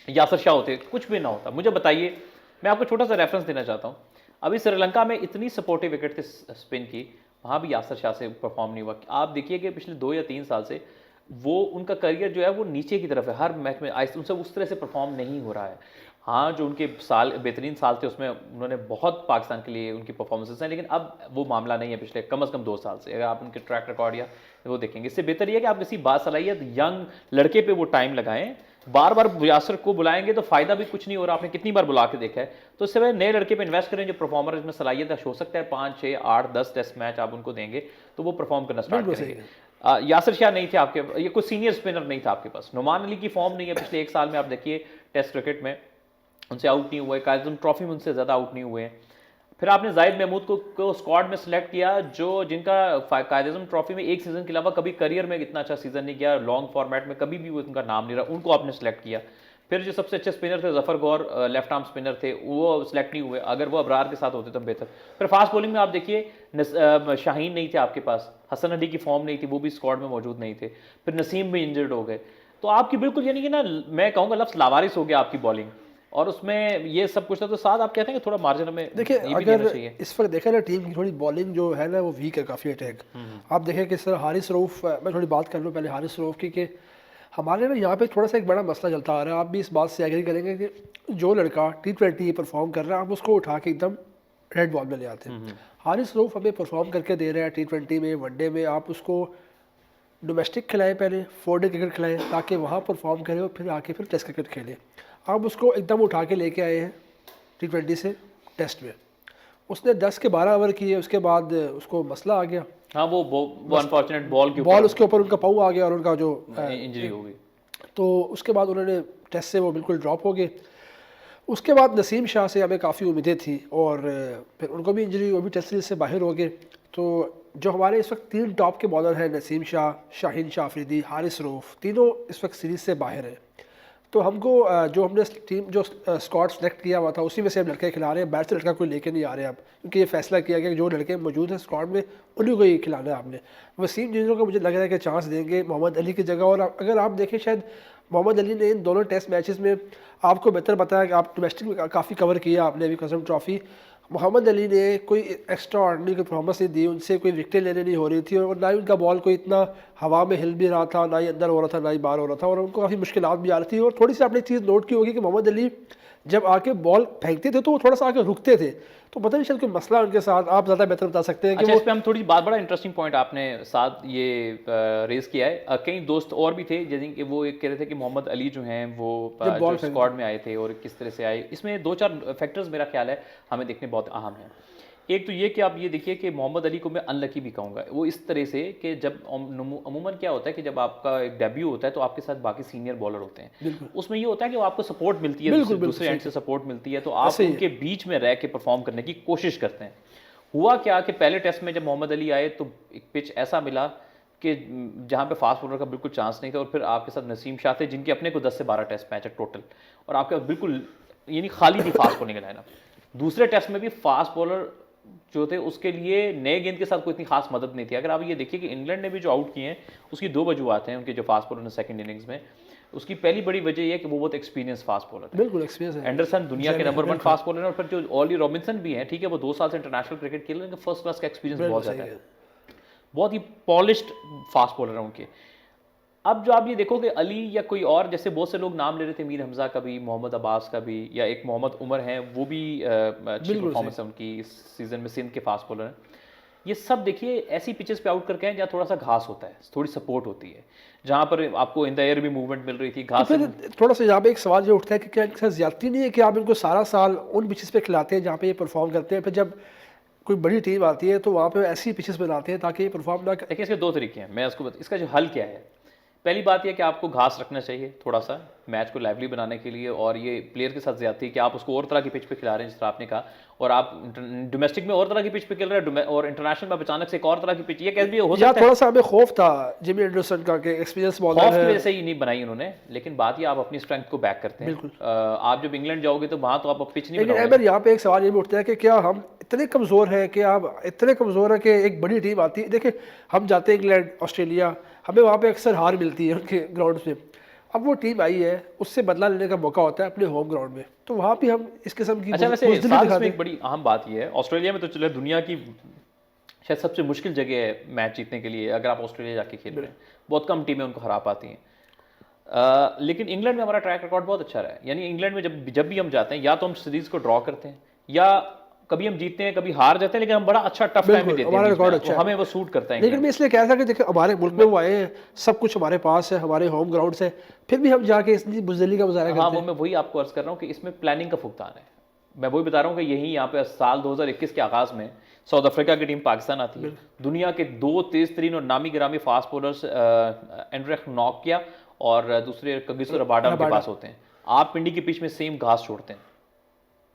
यासिर शाह होते, कुछ भी ना होता। मुझे बताइए, मैं आपको छोटा सा रेफरेंस देना चाहता हूँ। अभी श्रीलंका में इतनी सपोर्टिव विकेट थे स्पिन की, वहाँ भी यासिर शाह से परफॉर्म नहीं हुआ। आप देखिए कि पिछले 2 या 3 साल से वो उनका करियर जो है वो नीचे की तरफ है, हर मैच में उनसे उस तरह से परफॉर्म नहीं हो रहा है। हाँ, जो उनके साल बेहतरीन साल थे उसमें उन्होंने बहुत पाकिस्तान के लिए उनकी परफॉर्मेंसेस हैं, लेकिन अब वो मामला नहीं है पिछले कम से कम 2 साल से। अगर आप उनके ट्रैक रिकॉर्ड या वो देखेंगे, इससे बेहतर ये है कि आप किसी बासलाहियत यंग लड़के पे वो टाइम लगाएं। बार बार यासिर को बुलाएंगे तो फायदा भी कुछ नहीं हो रहा, आपने कितनी बार बुला के देखा है। तो इससे नए लड़के पे इन्वेस्ट करें जो परफॉर्मर इसमें सलाहियत हो सकता है, 5, 6, 8, 10 टेस्ट मैच आप उनको देंगे तो वो परफॉर्म करना स्टार्ट करेंगे। यासिर शाह नहीं थे आपके, ये कोई सीनियर स्पिनर नहीं था आपके पास। नुमान अली की फॉर्म नहीं है पिछले 1 साल में, आप देखिए टेस्ट क्रिकेट में उनसे आउट नहीं हुए, कायद आज़म ट्रॉफी में उनसे ज़्यादा आउट नहीं हुए हैं। फिर आपने जाहिद महमूद को स्क्वाड में सेलेक्ट किया, जो जिनका कायद आज़म ट्रॉफी में 1 सीज़न के अलावा कभी करियर में इतना अच्छा सीज़न नहीं किया, लॉन्ग फॉर्मेट में कभी भी वो उनका नाम नहीं रहा, उनको आपने सेलेक्ट किया। फिर जो सबसे अच्छे स्पिनर थे जफर गौर, लेफ्ट आर्म स्पिनर थे, वो सिलेक्ट नहीं हुए। अगर वो अबरार के साथ होते तो बेहतर। फिर फास्ट बॉलिंग में आप देखिए शाहीन नहीं थे आपके पास, हसन अली की फॉर्म नहीं थी, वो भी स्क्वाड में मौजूद नहीं थे। फिर नसीम भी इंजर्ड हो गए। तो आपकी बिल्कुल यानी कि ना, मैं कहूँगा लफ्ज़ लावारिस हो गया आपकी बॉलिंग, और उसमें ये सब कुछ था। तो साथ आप कहते हैं कि थोड़ा मार्जिन हमें देखिए, अगर इस वक्त देखा ना टीम की थोड़ी बॉलिंग जो है ना वो वीक है काफ़ी, अटैक। आप देखें किस तरह हारिस रऊफ, मैं थोड़ी बात कर लूँ पहले हारिस रऊफ की, कि हमारे ना यहाँ पे थोड़ा सा एक बड़ा मसला चलता आ रहा है। आप भी इस बात से एग्री करेंगे कि जो लड़का T20 परफॉर्म कर रहा है, आप उसको उठा के एकदम रेड बॉल में ले आते हैं। हारिस रऊफ हमें परफॉर्म करके दे रहे हैं T20 में, वनडे में। आप उसको डोमेस्टिक खिलाएं, पहले 4 डे क्रिकेट खिलाएं ताकि वहाँ परफॉर्म करे और फिर आके फिर टेस्ट क्रिकेट खेले। आप उसको एकदम उठा के लेके आए हैं T20 से टेस्ट में, उसने 10 के 12 ओवर किए, उसके बाद उसको मसला आ गया। हाँ, वो अनफॉर्चुनेट बॉल उसके ऊपर उनका पाऊ आ गया और उनका जो इंजरी हो गई। तो उसके बाद उन्होंने टेस्ट से वो बिल्कुल ड्रॉप हो गए। उसके बाद नसीम शाह से हमें काफ़ी उम्मीदें थी और फिर उनको भी इंजरी, वो भी टेस्ट सीरीज से बाहर हो गए। तो जो हमारे इस वक्त 3 टॉप के बॉलर हैं, नसीम शाह, शाहीन शाह अफरीदी, हारिस रऊफ, तीनों इस वक्त सीरीज़ से बाहर हैं। तो हमको जो हमने टीम जो स्क्वाड सेलेक्ट किया हुआ था उसी में से हम लड़के खिला रहे हैं, बैट से लड़का कोई लेके नहीं आ रहे हैं अब, क्योंकि ये फैसला किया गया कि जो लड़के मौजूद हैं स्क्वाड में उन्हीं को ही खिलाना है आपने। वसीम जिन्हों को मुझे लग रहा है कि चांस देंगे मोहम्मद अली की जगह। और अगर आप देखें, शायद मोहम्मद अली ने इन दोनों टेस्ट मैचेस में आपको बेहतर बताया कि आप डोमेस्टिक में काफ़ी कवर किया आपने अभी कसम ट्रॉफी। मोहम्मद अली ने कोई एक्स्ट्रा ऑर्डिनरी की परफॉर्मेंस नहीं दी, उनसे कोई विकेटें लेने नहीं हो रही थी और ना ही उनका बॉल कोई इतना हवा में हिल भी रहा था, ना ही अंदर हो रहा था, ना ही बाहर हो रहा था, और उनको काफ़ी मुश्किलात भी आ रही थी। और थोड़ी सी आपने चीज़ नोट की होगी कि मोहम्मद अली जब आके बॉल फेंकते थे तो वो थोड़ा सा आके रुकते थे, तो पता नहीं चल कोई मसला उनके साथ, आप ज़्यादा बेहतर बता सकते हैं कि अच्छा, वो इस पे हम थोड़ी बात, बड़ा इंटरेस्टिंग पॉइंट आपने साथ ये रेज किया है। कई दोस्त और भी थे जैसे कि वो एक कह रहे थे कि मोहम्मद अली जो हैं वो जब बॉल जो स्क्वाड में आए थे और किस तरह से आए, इसमें 2-4 फैक्टर्स मेरा ख्याल है हमें देखने बहुत अहम है। एक तो ये कि आप ये देखिए कि मोहम्मद अली को मैं अनलकी भी कहूँगा, वो इस तरह से कि जब अमूमन क्या होता है कि जब आपका एक डेब्यू होता है तो आपके साथ बाकी सीनियर बॉलर होते हैं, उसमें ये होता है कि वो आपको सपोर्ट मिलती है, दूसरे एंड से सपोर्ट मिलती है, तो आप उनके बीच में रह के परफॉर्म करने की कोशिश करते हैं। हुआ क्या कि पहले टेस्ट में जब मोहम्मद अली आए तो एक पिच ऐसा मिला कि जहाँ पे फास्ट बॉलर का बिल्कुल चांस नहीं था, और फिर आपके साथ नसीम शाह थे जिनके अपने को 10 से 12 टेस्ट मैच है टोटल, और आपके बिल्कुल यानी खाली थी फास्ट बॉलिंग का लाइनअप। दूसरे टेस्ट में भी फास्ट बॉलर जो थे उसके लिए नए गेंद के साथ कोई इतनी खास मदद नहीं थी। अगर आप ये देखिए कि इंग्लैंड ने भी जो आउट किए हैं उसकी 2 वजूहत हैं उनके जो फास्ट बॉलर ने सेकंड इनिंग्स में। उसकी पहली बड़ी वजह यह है कि वो बहुत एक्सपीरियंस फास्ट बॉलर है, बिल्कुल एक्सपीरियंस है। एंडरसन दुनिया के नंबर 1 फास्ट बॉलर है, और फिर जो ऑली रॉबिन्सन भी है, ठीक है, वो 2 साल से इंटरनेशनल क्रिकेट खेल रहे हैं, फर्स्ट क्लास का एक्सपीरियंस बहुत ज़्यादा है, बहुत ही पॉलिश्ड फास्ट बॉलर है उनके। अब जो आप ये देखो कि अली या कोई और, जैसे बहुत से लोग नाम ले रहे थे, मीर हमजा का भी, मोहम्मद अब्बास का भी, या एक मोहम्मद उमर हैं, वो भी अच्छी परफॉर्मेंस है उनकी इस सीज़न में, सिंध के फास्ट बॉलर हैं। ये सब देखिए ऐसी पिचेस पे आउट करके हैं जहाँ थोड़ा सा घास होता है, थोड़ी सपोर्ट होती है, जहाँ पर आपको इन द एयर भी मूवमेंट मिल रही थी, घास तो फिर थोड़ा सा यहाँ पे एक सवाल जो उठता है कि क्या इनके साथ ज्यादती नहीं है कि आप इनको सारा साल उन पिचेस पे खिलाते हैं जहाँ पे ये परफॉर्म करते हैं, फिर जब कोई बड़ी टीम आती है तो वहाँ पे ऐसी पिचेस बनाते हैं ताकि ये परफॉर्म ना देखिए इसके 2 तरीके हैं, मैं इसका जो हल क्या है, पहली बात यह कि आपको घास रखना चाहिए थोड़ा सा मैच को लाइवली बनाने के लिए, और ये प्लेयर के साथ ज्यादती कि आप उसको और तरह की पिच पे खिला रहे हैं जिस तरह आपने कहा, और आप डोमेस्टिक में और तरह की पिच पे खेल रहे हैं और इंटरनेशनल में अचानक से एक और तरह की पिच, ये कैसे भी हो सकता है। थोड़ा सा हमें खौफ था जिमी एंडरसन का कि एक्सपीरियंस बॉलर है, खौफ की वजह से ही नहीं बनाई उन्होंने, लेकिन बात ये आप अपनी स्ट्रेंथ को बैक करते हैं। आप जब इंग्लैंड जाओगे तो वहां तो आप पिच नहीं बनाओगे। लेकिन यहाँ पे एक सवाल ये भी उठता है कि क्या हम इतने कमज़ोर हैं कि आप इतने कमज़ोर हैं कि एक बड़ी टीम आती है, देखिए हम जाते हैं इंग्लैंड ऑस्ट्रेलिया, हमें वहाँ पे अक्सर हार मिलती है उनके ग्राउंड में, अब वो टीम आई है उससे बदला लेने का मौका होता है अपने होम ग्राउंड में, तो वहाँ भी हम इस किस्म की अच्छा, वैसे इसमें एक बड़ी अहम बात ये है, ऑस्ट्रेलिया में तो चले दुनिया की शायद सबसे मुश्किल जगह है मैच जीतने के लिए, अगर आप ऑस्ट्रेलिया जाके खेल रहे हैं, बहुत कम टीमें उनको हरा पाती हैं। लेकिन इंग्लैंड में हमारा ट्रैक रिकॉर्ड बहुत अच्छा रहा है, यानी इंग्लैंड में जब भी हम जाते हैं या तो हम सीरीज को ड्रॉ करते हैं या कभी हम जीतते हैं, कभी हार जाते हैं, लेकिन हम बड़ा अच्छा टफ टाइम में देते हैं, हमारा रिकॉर्ड अच्छा है, हमें वो सूट करता है। लेकिन मैं इसलिए कह था कि देखिए हमारे मुल्क में वो आए हैं, सब कुछ हमारे पास है, हमारे होम ग्राउंड से, फिर भी हम जाके इतनी बुज़दिली का मुजाहरा करते हैं। हाँ, वो मैं वही आपको अर्ज कर रहा हूँ कि इसमें प्लानिंग का फुकदान है। मैं वही बता रहा हूँ कि यही यहाँ पे साल 2021 के आगाज में साउथ अफ्रीका की टीम पाकिस्तान आती है, दुनिया के 2 तेज तरीन और नामी गिरामी फास्ट बॉलर्स एंड्रेक नॉकिया और दूसरे कगिसो रबाडा उनके पास होते हैं। आप पिंडी के पिच में सेम घास छोड़ते हैं,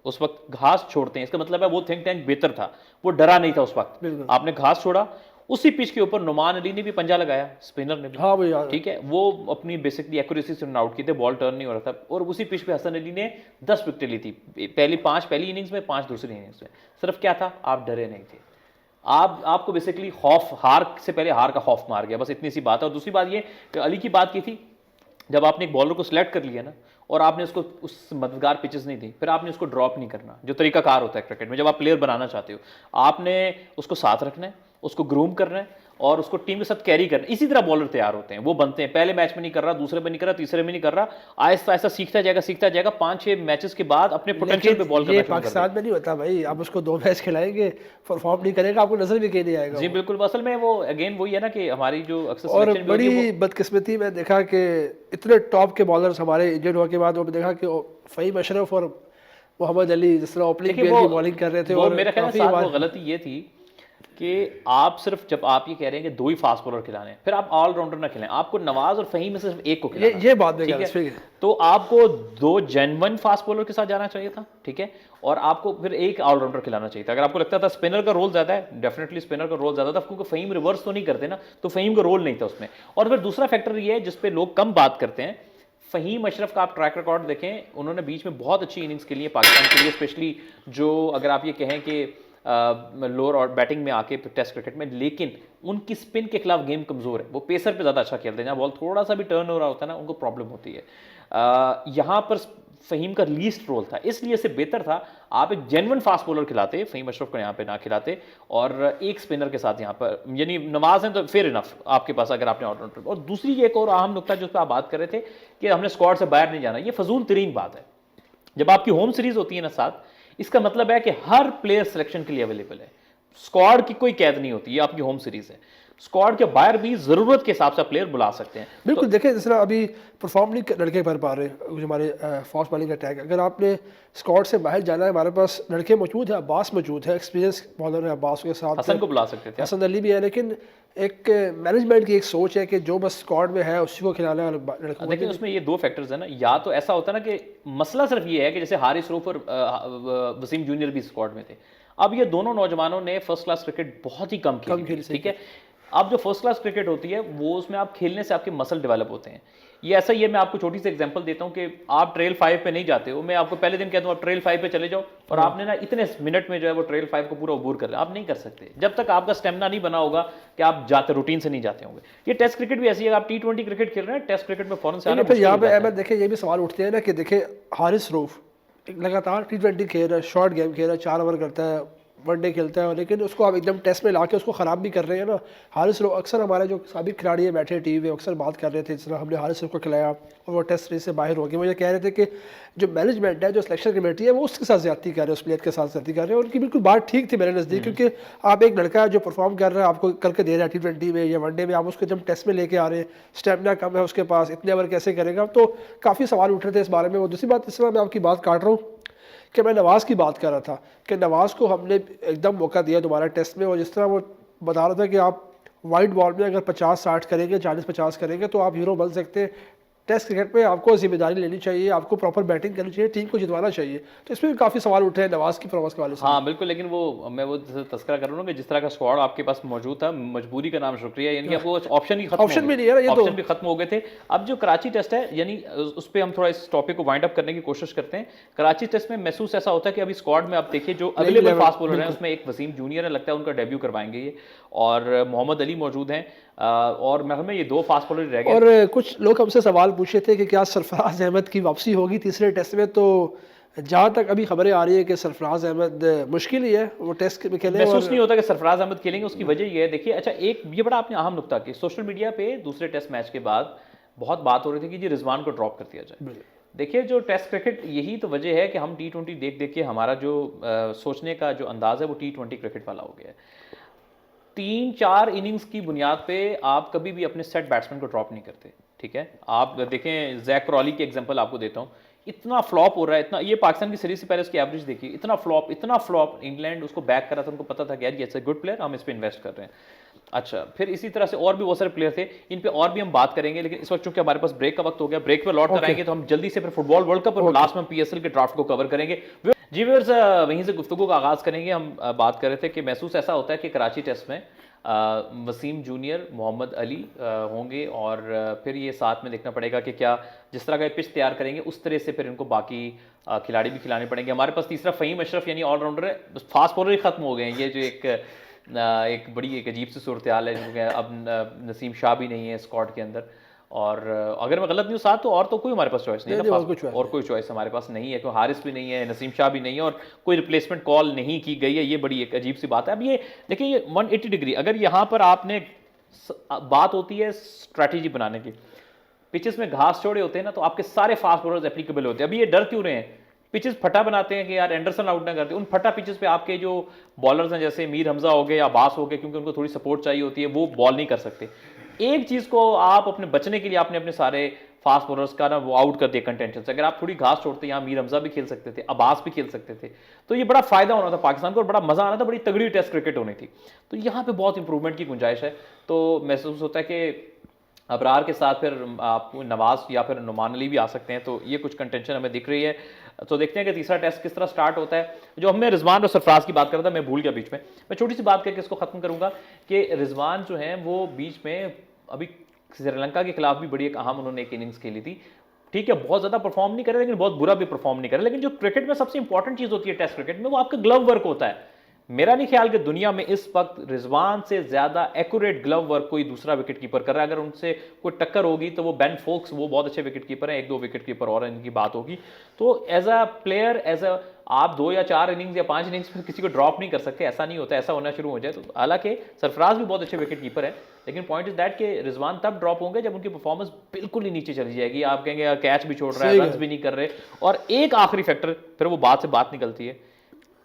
उस वक्त घास छोड़ते हैं, इसका मतलब है वो थिंक टैंक बेहतर था, वो डरा नहीं था उस वक्त, आपने घास छोड़ा। उसी पिच के ऊपर नुमान अली ने भी पंजा लगाया, स्पिनर ने भी, हाँ भाई यार, ठीक है, वो अपनी बेसिकली एक्यूरेसी से आउट किए थे, बॉल टर्न नहीं हो रहा था, और उसी पिच पे हसन अली ने 10 विकेटें ली थी, पहली इनिंग्स में, 5 दूसरी इनिंग्स में। सिर्फ क्या था, आप डरे नहीं थे, आपको बेसिकली खौफ, हार से पहले हार का खौफ मार गया, बस इतनी सी बात है। और दूसरी बात ये कि अली की बात की थी, जब आपने एक बॉलर को सिलेक्ट कर लिया ना और आपने उसको उस मददगार पिचेस नहीं दी, फिर आपने उसको ड्रॉप नहीं करना, जो तरीकाकार होता है क्रिकेट में जब आप प्लेयर बनाना चाहते हो, आपने उसको साथ रखना है, उसको ग्रूम करना है और उसको टीम के साथ कैरी करना है। इसी तरह बॉलर तैयार होते हैं, वो बनते हैं, पहले मैच में नहीं कर रहा, दूसरे में नहीं कर रहा, तीसरे में नहीं कर रहा, आहिस्ता आहिस्ता सीखता जाएगा 5-6 मैचेस के बाद अपने पोटेंशियल पे बॉल करना शुरू कर देगा। पाकिस्तान में नहीं होता भाई, आप उसको 2 मैच खिलाएंगे, परफॉर्म नहीं करेगा, आपको नजर भी कहीं नहीं आएगा। जी बिल्कुल, असल में वो अगेन वही है ना कि हमारी जो अक्सर और बड़ी बदकिस्मती में देखा कि इतने टॉप के बॉलर्स हमारे इंजर्ड होने के बाद वो देखा कि फ़हीम अशरफ और मोहम्मद अली जिस तरह ओपनिंग पेयर की बॉलिंग कर रहे थे, और मेरे ख्याल से वो गलती ये थी कि आप सिर्फ, जब आप ये कह रहे हैं कि 2 ही फास्ट बॉलर खिलाने, फिर आप ऑलराउंडर ना खिलाएं, आपको नवाज और फहीम में सिर्फ एक को खिलाना, ये बात ठीक है, तो आपको 2 जेन्युइन फास्ट बॉलर के साथ जाना चाहिए था, ठीक है, और आपको फिर एक ऑलराउंडर खिलाना चाहिए था। अगर आपको लगता था स्पिनर का रोल ज्यादा है, डेफिनेटली स्पिनर का रोल ज्यादा था, क्योंकि फहीम रिवर्स तो नहीं करते ना, तो फहीम का रोल नहीं था उसमें। और फिर दूसरा फैक्टर ये है जिसपे लोग कम बात करते हैं, फहीम अशरफ का आप ट्रैक रिकॉर्ड देखें, उन्होंने बीच में बहुत अच्छी इनिंग्स के लिए पाकिस्तान के लिए, स्पेशली जो अगर आप ये कहें कि लोअर और बैटिंग में आके टेस्ट क्रिकेट में, लेकिन उनकी स्पिन के खिलाफ गेम कमजोर है, वो पेसर पे ज़्यादा अच्छा खेलते हैं, जहाँ बॉल थोड़ा सा भी टर्न हो रहा होता है ना, उनको प्रॉब्लम होती है। यहाँ पर फहीम का लीस्ट रोल था, इसलिए से बेहतर था आप एक जेन्युइन फास्ट बॉलर खिलाते, फहीम अशरफ को यहाँ पे ना खिलाते, और एक स्पिनर के साथ यहाँ पर, यानी नवाज हैं तो फेयर इनफ आपके पास अगर आपने ऑलराउंडर। और दूसरी एक और अहम नुकता जिस पर आप बात कर रहे थे कि हमने स्क्वाड से बाहर नहीं जाना, ये फजूल तरीन बात है। जब आपकी होम सीरीज होती है ना साथ, इसका मतलब है कि हर प्लेयर सिलेक्शन के लिए अवेलेबल है, स्क्वाड की कोई कैद नहीं होती, ये आपकी होम सीरीज है। स्क्वाड के बाहर भी जरूरत के हिसाब से प्लेयर बुला सकते हैं। बिल्कुल देखें, जिस तरह अभी परफॉर्म नहीं लड़के कर पा रहे जो हमारे फास्ट बॉलिंग अटैक, अगर आपने स्क्वाड से बाहर जाना है, हमारे पास लड़के मौजूद है, अब्बास मौजूद है, एक्सपीरियंस बॉलर है, अब्बास के साथ हसन को बुला सकते थे, हसन अली भी है, लेकिन एक मैनेजमेंट की एक सोच है कि जो बस स्क्वाड में है उसी को खिलाना है लड़कों को। लेकिन उसमें ये दो फैक्टर्स है ना, या तो ऐसा होता है ना कि मसला सिर्फ ये है कि जैसे हारिस रूफ और वसीम जूनियर भी स्क्वाड में थे, अब ये दोनों नौजवानों ने फर्स्ट क्लास क्रिकेट बहुत ही कम खेली, ठीक है। अब जो फर्स्ट क्लास क्रिकेट होती है वो उसमें आप खेलने से आपके मसल डेवलप होते हैं। ये ऐसा ही है, मैं आपको छोटी सी एग्जांपल देता हूं कि आप ट्रेल 5 पे नहीं जाते हो, मैं आपको पहले दिन कहता हूं आप ट्रेल 5 पे चले जाओ और आपने ना इतने मिनट में जो है वो ट्रेल 5 को पूरा अबूर कर लिया, आप नहीं कर सकते जब तक आपका स्टेमिना नहीं बना होगा कि आप जाते रूटीन से नहीं जाते होंगे। ये टेस्ट क्रिकेट भी ऐसी है, आप T20 क्रिकेट खेल रहे हैं, टेस्ट क्रिकेट में फौरन से आना फिर यहाँ पे अहमद देखें, ये भी सवाल उठते हैं ना कि देखें हारिस रूफ लगातार T20 खेल रहा है, शॉर्ट गेम खेल रहा है, 4 ओवर करता है, वनडे खेलता है, लेकिन उसको आप एकदम टेस्ट में लाके उसको ख़राब भी कर रहे हैं ना। हारिस रूफ, अक्सर हमारे जो साबिक खिलाड़ी है बैठे टीवी में अक्सर बात कर रहे थे, जिस तरह हमने हारिस रूफ को खिलाया और वो टेस्ट सीरीज से बाहर हो गए, वो ये कह रहे थे कि जो मैनेजमेंट है, जो सिलेक्शन कमेटी है, वो उसके साथ ज्यादती कर रहे हैं, उस प्लेयर के साथ ज्यादती कर रहे हैं। उनकी बिल्कुल बात ठीक थी मेरे नज़दीक, क्योंकि आप एक लड़का जो परफॉर्म कर रहा है, आपको करके दे रहा है T20 में या वनडे में, आप उसको जब टेस्ट में लेके आ रहे हैं, स्टेमिना कम है उसके पास, इतने ओवर कैसे करेगा, तो काफ़ी सवाल उठ रहे थे इस बारे में। वो दूसरी बात, इस तरह मैं आपकी बात काट रहा हूँ कि मैं नवाज़ की बात कर रहा था कि नवाज़ को हमने एकदम मौका दिया दोबारा टेस्ट में, और जिस तरह वो बता रहा था कि आप वाइड बॉल में अगर 50-60 करेंगे, 40-50 करेंगे तो आप हीरो बन सकते हैं। टेस्ट क्रिकेट में आपको जिम्मेदारी लेनी चाहिए, आपको प्रॉपर बैटिंग करनी चाहिए, टीम को जितवाना चाहिए। तो इसमें भी काफ़ी सवाल उठे हैं नवाज़ की परफॉर्मेंस के वाले से। हाँ बिल्कुल, लेकिन वो मैं वो तस्करा कर रहा हूँ कि जिस तरह का स्क्वाड आपके पास मौजूद था, मजबूरी का नाम शुक्रिया, यानी कि आपको ऑप्शन ही खत्म ऑप्शन भी नहीं है ना, ये तो ऑप्शन भी खत्म हो गए थे। अब जो कराची टेस्ट है, यानी उस पर हम थोड़ा इस टॉपिक को वाइंड अप करने की कोशिश करते हैं। कराची टेस्ट में महसूस ऐसा होता है कि अभी स्क्वाड में आप देखिए जो अवेलेबल फास्ट बॉलर हैं, उसमें एक वसीम जूनियर है, लगता है उनका डेब्यू करवाएंगे ये, और मोहम्मद अली मौजूद हैं, और मैं ये दो फास्ट बॉलर रह गए। और कुछ लोग हमसे सवाल पूछे थे कि क्या सरफराज अहमद की वापसी होगी तीसरे टेस्ट में, तो जहाँ तक अभी खबरें आ रही है कि सरफराज अहमद मुश्किल ही है वो टेस्ट में खेले। महसूस नहीं होता कि सरफराज अहमद खेलेंगे, उसकी वजह ये है, देखिए अच्छा एक ये बड़ा आपने अहम नुकता कि सोशल मीडिया पे दूसरे टेस्ट मैच के बाद बहुत बात हो रही थी कि जी रिजवान को ड्रॉप कर दिया जाए। देखिए जो टेस्ट क्रिकेट, यही तो वजह है कि हम T20 देख देख के हमारा जो सोचने का जो अंदाज है वो T20 क्रिकेट वाला हो गया है। 3-4 इनिंग्स की बुनियाद पे आप कभी भी अपने सेट बैट्समैन को ड्रॉप नहीं करते, ठीक है। आप देखें जैक क्रॉली की एग्जांपल आपको देता हूँ, इतना फ्लॉप हो रहा है, इतना, ये पाकिस्तान की सीरीज से पहले उसकी एवरेज देखिए, इतना फ्लॉप, इंग्लैंड उसको बैक करा था, उनको पता था कि यार ये इट्स अ गुड प्लेयर, हम इस पे इन्वेस्ट कर रहे हैं। अच्छा, फिर इसी तरह से और भी बहुत सारे प्लेयर थे, इन पे और भी हम बात करेंगे, लेकिन इस वक्त चूंकि हमारे पास ब्रेक का वक्त हो गया, ब्रेक पे लौट कर आएंगे तो हम जल्दी से फिर फुटबॉल वर्ल्ड कप और लास्ट में PSL के ड्राफ्ट को कवर करेंगे। जी व्यूअर्स, वहीं से गुफ्तगू का आगाज करेंगे। हम बात कर रहे थे कि महसूस ऐसा होता है कि कराची टेस्ट में वसीम जूनियर, मोहम्मद अली होंगे, और फिर ये साथ में देखना पड़ेगा कि क्या जिस तरह का पिच तैयार करेंगे उस तरह से फिर इनको बाकी खिलाड़ी भी खिलाने पड़ेंगे। हमारे पास तीसरा फ़हीम अशरफ यानी ऑलराउंडर है, फास्ट बॉलर ही खत्म हो गए हैं, ये जो एक बड़ी एक अजीब सी सूरत हाल है, क्योंकि अब नसीम शाह भी नहीं है स्क्वाड के अंदर, और अगर मैं गलत नहीं हूँ साथ, तो और तो कोई हमारे पास चॉइस नहीं है, और कोई चॉइस हमारे पास नहीं है, क्योंकि हारिस भी नहीं है, नसीम शाह भी नहीं है, और कोई रिप्लेसमेंट कॉल नहीं की गई है। ये बड़ी एक अजीब सी बात है। अब ये देखिए, ये 180 डिग्री, अगर यहाँ पर आपने बात होती है स्ट्रैटेजी बनाने की, पिचेस में घास छोड़े होते हैं ना, तो आपके सारे फास्ट बॉलर्स एप्लीकेबल होते हैं। अभी ये डर क्यों रहे हैं, पिचेस फटा बनाते हैं कि यार एंडरसन आउट ना करते, उन फटा पिचेस पे आपके जो बॉलर्स हैं जैसे मीर हमजा हो गए या अब्बास हो गए, क्योंकि उनको थोड़ी सपोर्ट चाहिए होती है, वो बॉल नहीं कर सकते। एक चीज को आप अपने बचने के लिए आपने अपने सारे फास्ट बॉलर्स का ना वो आउट कर दिया कंटेंशन से। अगर आप थोड़ी घास छोड़ते, यहाँ मीर हमजा भी खेल सकते थे, अब्बास भी खेल सकते थे, तो ये बड़ा फायदा होना था पाकिस्तान को, और बड़ा मजा आना था, बड़ी तगड़ी टेस्ट क्रिकेट होनी थी। तो यहाँ पे बहुत इंप्रूवमेंट की गुंजाइश है। तो महसूस होता है कि अबरार के साथ फिर आप नवाज या फिर नुमान अली भी आ सकते हैं, तो ये कुछ कंटेंशन हमें दिख रही है। तो देखते हैं कि तीसरा टेस्ट किस तरह स्टार्ट होता है। जो हमने रिजवान और सरफराज की बात कर रहा था, मैं भूल गया बीच में, मैं छोटी सी बात करके इसको खत्म करूंगा कि रिजवान जो है वो बीच में अभी श्रीलंका के खिलाफ भी बड़ी एक अहम उन्होंने एक इनिंग्स खेली थी, ठीक है, बहुत ज्यादा परफॉर्म नहीं करे, लेकिन बहुत बुरा भी परफॉर्म नहीं करे। लेकिन जो क्रिकेट में सबसे इंपॉर्टेंट चीज होती है टेस्ट क्रिकेट में, वो आपका ग्लव वर्क होता है। मेरा नहीं ख्याल कि दुनिया में इस वक्त रिजवान से ज्यादा एक्यूरेट ग्लव वर्क कोई दूसरा विकेट कीपर कर रहा है। अगर उनसे कोई टक्कर होगी तो वो बेन फोक्स, वो बहुत अच्छे विकेट कीपर हैं, 1-2 विकेट कीपर और इनकी बात होगी। तो as a player, as a आप 2 या 4 इनिंग्स या 5 इनिंग्स में किसी को ड्रॉप नहीं कर सकते, ऐसा नहीं होता, ऐसा होना शुरू हो जाए तो। हालांकि सरफराज भी बहुत अच्छे विकेट कीपर है, लेकिन पॉइंट इज दैट कि रिजवान तब ड्रॉप होंगे जब उनकी परफॉर्मेंस बिल्कुल ही नीचे चली जाएगी। आप कहेंगे यार कैच भी छोड़ रहा है, रन भी नहीं कर रहे। और एक आखिरी फैक्टर, फिर वो बात से बात निकलती है,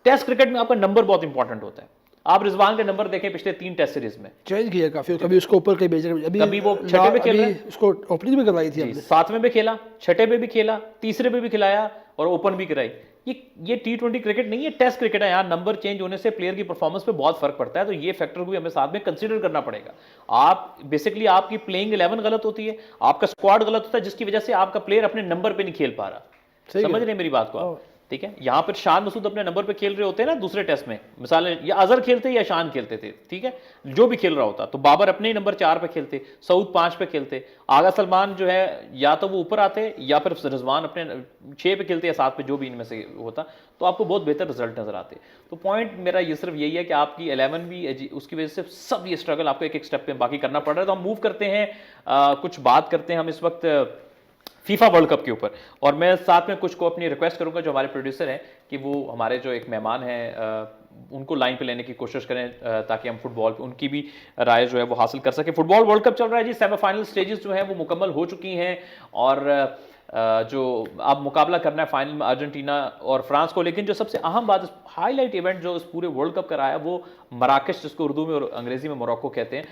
टेस्ट क्रिकेट में आपका नंबर बहुत इंपॉर्टेंट होता है। आप रिजवान के नंबर देखें पिछले 3 टेस्ट सीरीज में चेंज किया काफी, कभी उसको ऊपर कभी बेच, अभी कभी वो छठे पे खेल रहा है, उसको ओपनिंग भी करवाई थी हमने, 7वें पे खेला, छठे पे भी खेला, तीसरे पे भी खिलाया और ओपन भी कराई। ये T20 क्रिकेट नहीं है, टेस्ट क्रिकेट है। यहाँ नंबर चेंज होने से प्लेयर की परफॉर्मेंस पे बहुत फर्क पड़ता है, तो ये फैक्टर को भी हमें साथ में कंसीडर करना पड़ेगा। आप बेसिकली आपकी प्लेइंग 11 गलत होती है, आपका स्क्वाड गलत होता है, जिसकी वजह से आपका प्लेयर अपने नंबर पे नहीं खेल पा रहा। समझ रहे हैं मेरी बात को आप? ठीक है, यहाँ पर शान मसूद अपने नंबर पे खेल रहे होते हैं ना दूसरे टेस्ट में, मिसाल या अजहर खेलते या शान खेलते थे, ठीक है, जो भी खेल रहा होता, तो बाबर अपने ही नंबर 4 पे खेलते, सऊद 5 पे खेलते, आगा सलमान जो है या तो वो ऊपर आते या फिर रिजवान अपने 6 पे खेलते या 7 पे, जो भी इनमें से होता, तो आपको बहुत बेहतर रिजल्ट नजर आते। तो पॉइंट मेरा ये सिर्फ यही है कि आपकी 11 भी उसकी वजह से सब ये स्ट्रगल आपको एक एक स्टेप पे बाकी करना पड़ रहा है। तो हम मूव करते हैं, कुछ बात करते हैं हम इस वक्त फीफा वर्ल्ड कप के ऊपर, और मैं साथ में कुछ को अपनी रिक्वेस्ट करूंगा जो हमारे प्रोड्यूसर हैं कि वो हमारे जो एक मेहमान हैं उनको लाइन पे लेने की कोशिश करें, ताकि हम फुटबॉल पे उनकी भी राय जो है वो हासिल कर सकें। फुटबॉल वर्ल्ड कप चल रहा है जी, सेमीफाइनल स्टेजेस जो है वो मुकम्मल हो चुकी हैं, और जो अब मुकाबला करना है फाइनल में अर्जेंटीना और फ्रांस को। लेकिन जो सबसे अहम बात, हाईलाइट इवेंट जो इस पूरे वर्ल्ड कप का रहा है, वो मराकश, जिसको उर्दू में और अंग्रेजी में मोरक्को कहते हैं,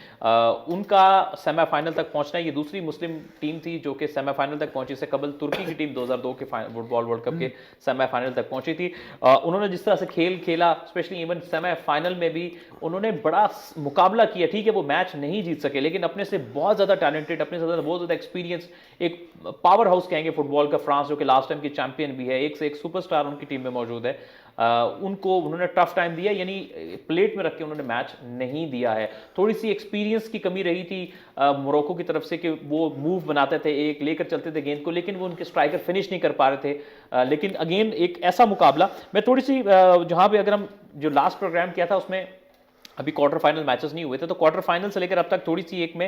उनका सेमीफाइनल तक पहुंचना है। ये दूसरी मुस्लिम टीम थी जो कि सेमीफाइनल तक पहुंची, से कबल तुर्की की टीम 2002 के फुटबॉल वर्ल्ड कप के सेमीफाइनल तक पहुंची थी। उन्होंने जिस तरह से खेल खेला, स्पेशली इवन सेमीफाइनल में भी उन्होंने बड़ा मुकाबला किया। ठीक है, वो मैच नहीं जीत सके, लेकिन अपने से बहुत ज्यादा टैलेंटेड, अपने से बहुत ज्यादा एक्सपीरियंस, एक पावर हाउस कहेंगे फुटबॉल का फ्रांस, जो कि लास्ट टाइम की चैंपियन भी है, एक से एक सुपरस्टार उनकी टीम में मौजूद है। उनको उन्होंने टफ टाइम दिया, यानी प्लेट में रख के उन्होंने मैच नहीं दिया है। थोड़ी सी एक्सपीरियंस की कमी रही थी मोरक्को की तरफ से कि वो मूव बनाते थे, एक लेकर चलते थे गेंद को, लेकिन वो उनके स्ट्राइकर फिनिश नहीं कर पा रहे थे। लेकिन अगेन एक ऐसा मुकाबला, मैं थोड़ी सी जहां पे अगर हम जो लास्ट प्रोग्राम किया था उसमें अभी क्वार्टर फाइनल मैचेस नहीं हुए थे, तो क्वार्टर फाइनल से लेकर अब तक थोड़ी सी एक में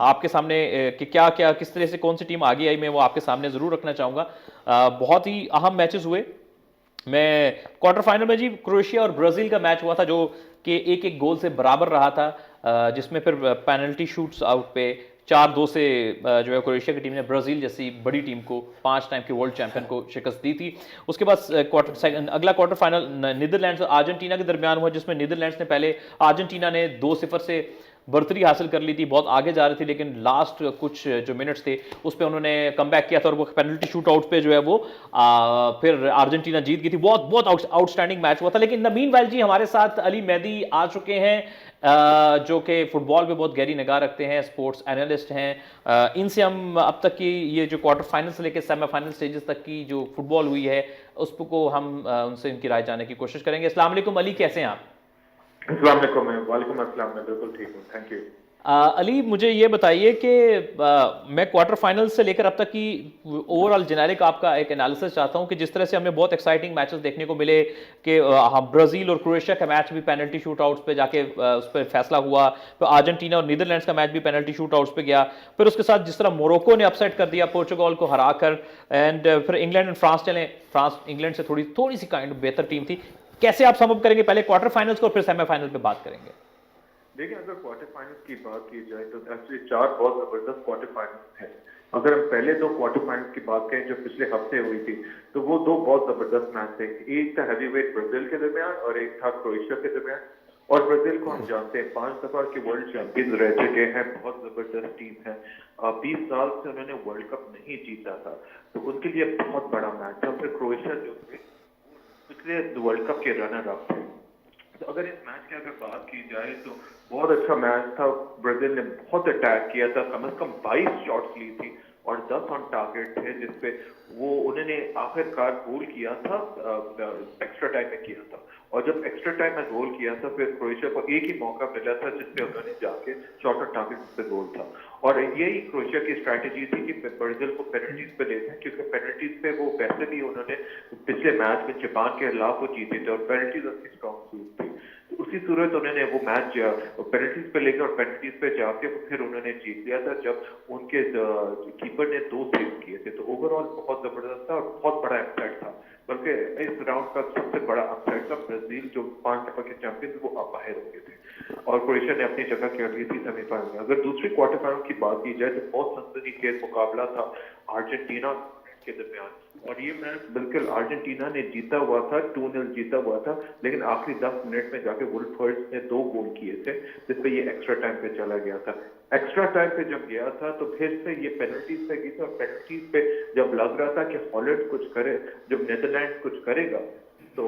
आपके सामने कि क्या क्या किस तरह से कौन सी टीम आगे आई, मैं वो आपके सामने जरूर रखना चाहूंगा। बहुत ही अहम मैचेस हुए। मैं क्वार्टर फाइनल में जी क्रोएशिया और ब्राजील का मैच हुआ था, जो कि एक एक गोल से बराबर रहा था, जिसमें फिर पेनल्टी शूट्स आउट पे 4-2 से जो है क्रोएशिया की टीम ने ब्राजील जैसी बड़ी टीम को, 5 टाइम के वर्ल्ड चैंपियन को शिकस्त दी थी। उसके बाद अगला क्वार्टर फाइनल नीदरलैंड्स और अर्जेंटीना के दरमियान हुआ, जिसमें नीदरलैंड्स ने पहले, अर्जेंटीना ने 2-0 से बढ़तरी हासिल कर ली थी, बहुत आगे जा रही थी, लेकिन लास्ट कुछ जो मिनट्स थे उस पर उन्होंने कमबैक किया था और वो पेनल्टी शूट आउट पे जो है वो फिर अर्जेंटीना जीत गई थी। बहुत बहुत आउटस्टैंडिंग मैच हुआ था। लेकिन द मीनवाइल जी हमारे साथ अली मेहदी आ चुके हैं, जो कि फुटबॉल पे बहुत गहरी निगाह रखते हैं, स्पोर्ट्स एनालिस्ट हैं। इनसे हम अब तक की ये जो क्वार्टर फाइनल से लेकर सेमीफाइनल स्टेजेस तक की जो फुटबॉल हुई है उसको हम उनसे इनकी राय जानने की कोशिश करेंगे। अस्सलाम वालेकुम अली, कैसे हैं आप? वालेकुम अस्सलाम, मैं बिल्कुल ठीक हूँ, थैंक यू। अली मुझे ये बताइए कि मैं क्वार्टर फाइनल से लेकर अब तक की ओवरऑल जेनेरिक आपका एक एनालिसिस चाहता हूं कि जिस तरह से हमें बहुत एक्साइटिंग मैचेस देखने को मिले कि ब्राजील और क्रोएशिया का मैच भी पेनल्टी शूट आउट्स पे जाके उस पर फैसला हुआ, फिर अर्जेंटीना और नीदरलैंड्स का मैच भी पेनल्टी शूट आउट्स पे गया, फिर उसके साथ जिस तरह मोरक्को ने अपसेट कर दिया पोर्चुगल को हराकर, एंड फिर इंग्लैंड एंड फ्रांस चले, फ्रांस इंग्लैंड से थोड़ी सी काइंड बेहतर टीम थी। कैसे आप समअप करेंगे पहले क्वार्टर फाइनल्स को और फिर सेमीफाइनल पे बात करेंगे? देखिए, अगर क्वार्टर फाइनल की बात की जाए तो एक्चुअली 4 बहुत जबरदस्त क्वार्टर फाइनल है। अगर हम पहले 2 क्वार्टर फाइनल की बात करें जो पिछले हफ्ते हुई थी, तो वो 2 बहुत जबरदस्त मैच थे। एक था हैवीवेट ब्राजील के दरमियान और एक था क्रोएशिया के दरमियान। और ब्राजील को हम जानते हैं 5 दफा के वर्ल्ड चैंपियन रह चुके हैं, बहुत जबरदस्त टीम है। 20 साल से उन्होंने वर्ल्ड कप नहीं जीता था, तो उनके लिए बहुत बड़ा मैच था। फिर क्रोएशिया जो थे पिछले वर्ल्ड कप के रनर अप थे। तो अगर इस मैच की अगर बात की जाए तो बहुत अच्छा मैच था। ब्राजील ने बहुत अटैक किया था, कम से कम 22 शॉट्स ली थी और 10 ऑन टारगेट थे, जिसपे वो उन्होंने आखिरकार गोल किया था, एक्स्ट्रा टाइम में किया था। और जब एक्स्ट्रा टाइम में गोल किया था, फिर क्रोएशिया को एक ही मौका मिला था जिसपे उन्होंने जाके शॉट ऑन टारगेट पे गोल था। और यही क्रोएशिया की स्ट्रैटेजी थी कि ब्राजील को पेनल्टीज पे लेते हैं, क्योंकि पेनल्टीज पे वो वैसे भी उन्होंने पिछले मैच में जापान के खिलाफ वो जीते थे और पेनल्टीज उनकी स्ट्रॉन्ग सूट थी। तो उसी सूरत उन्होंने वो मैच पेनल्टीज पे लेकर और पेनल्टीज पे जाके फिर उन्होंने जीत लिया था, जब उनके कीपर ने 2 सेव किए थे। तो ओवरऑल बहुत जबरदस्त था और बहुत बड़ा इम्पैक्ट था बल्कि इस राउंड का सबसे बड़ा अपसेट था ब्राजील, जो 5 दफा के चैंपियन, वो अब बाहर हो गए थे और क्रोएशिया ने अपनी जगह कर ली थी सेमीफाइनल में। अगर दूसरी क्वार्टर फाइनल की बात की जाए तो बहुत सनसनीखेज मुकाबला था अर्जेंटीना के दरमियान, और ये मैच बिल्कुल अर्जेंटीना ने जीता हुआ था, 2-0 जीता हुआ था, लेकिन आखिरी 10 मिनट में जाके वुल्फर्ड्स ने 2 गोल किए थे, जिसपे ये एक्स्ट्रा टाइम पे चला गया था। एक्स्ट्रा टाइम पे जब गया था तो फिर से ये पेनल्टीज पे गई थी, और पेनल्टीज पे जब लग रहा था कि हॉलैंड कुछ करे, जब नीदरलैंड कुछ करेगा, तो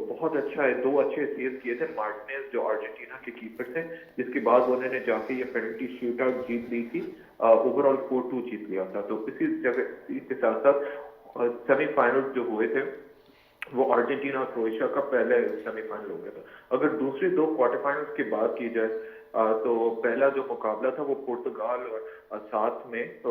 बहुत अच्छा है, 2 अच्छे सेव किए थे मार्टिनेज जो अर्जेंटीना के कीपर थे, जिसके बाद उन्होंने जाके ये पेनल्टी शूट आउट जीत ली थी, ओवरऑल 4-2 जीत लिया था। तो इसी जगह इसके साथ साथ सेमीफाइनल जो हुए थे वो अर्जेंटीना और क्रोएशिया का पहले सेमीफाइनल हो गया था। अगर दूसरी 2 क्वार्टर फाइनल्स की बात की जाए तो पहला जो मुकाबला था वो पुर्तगाल और साथ में, तो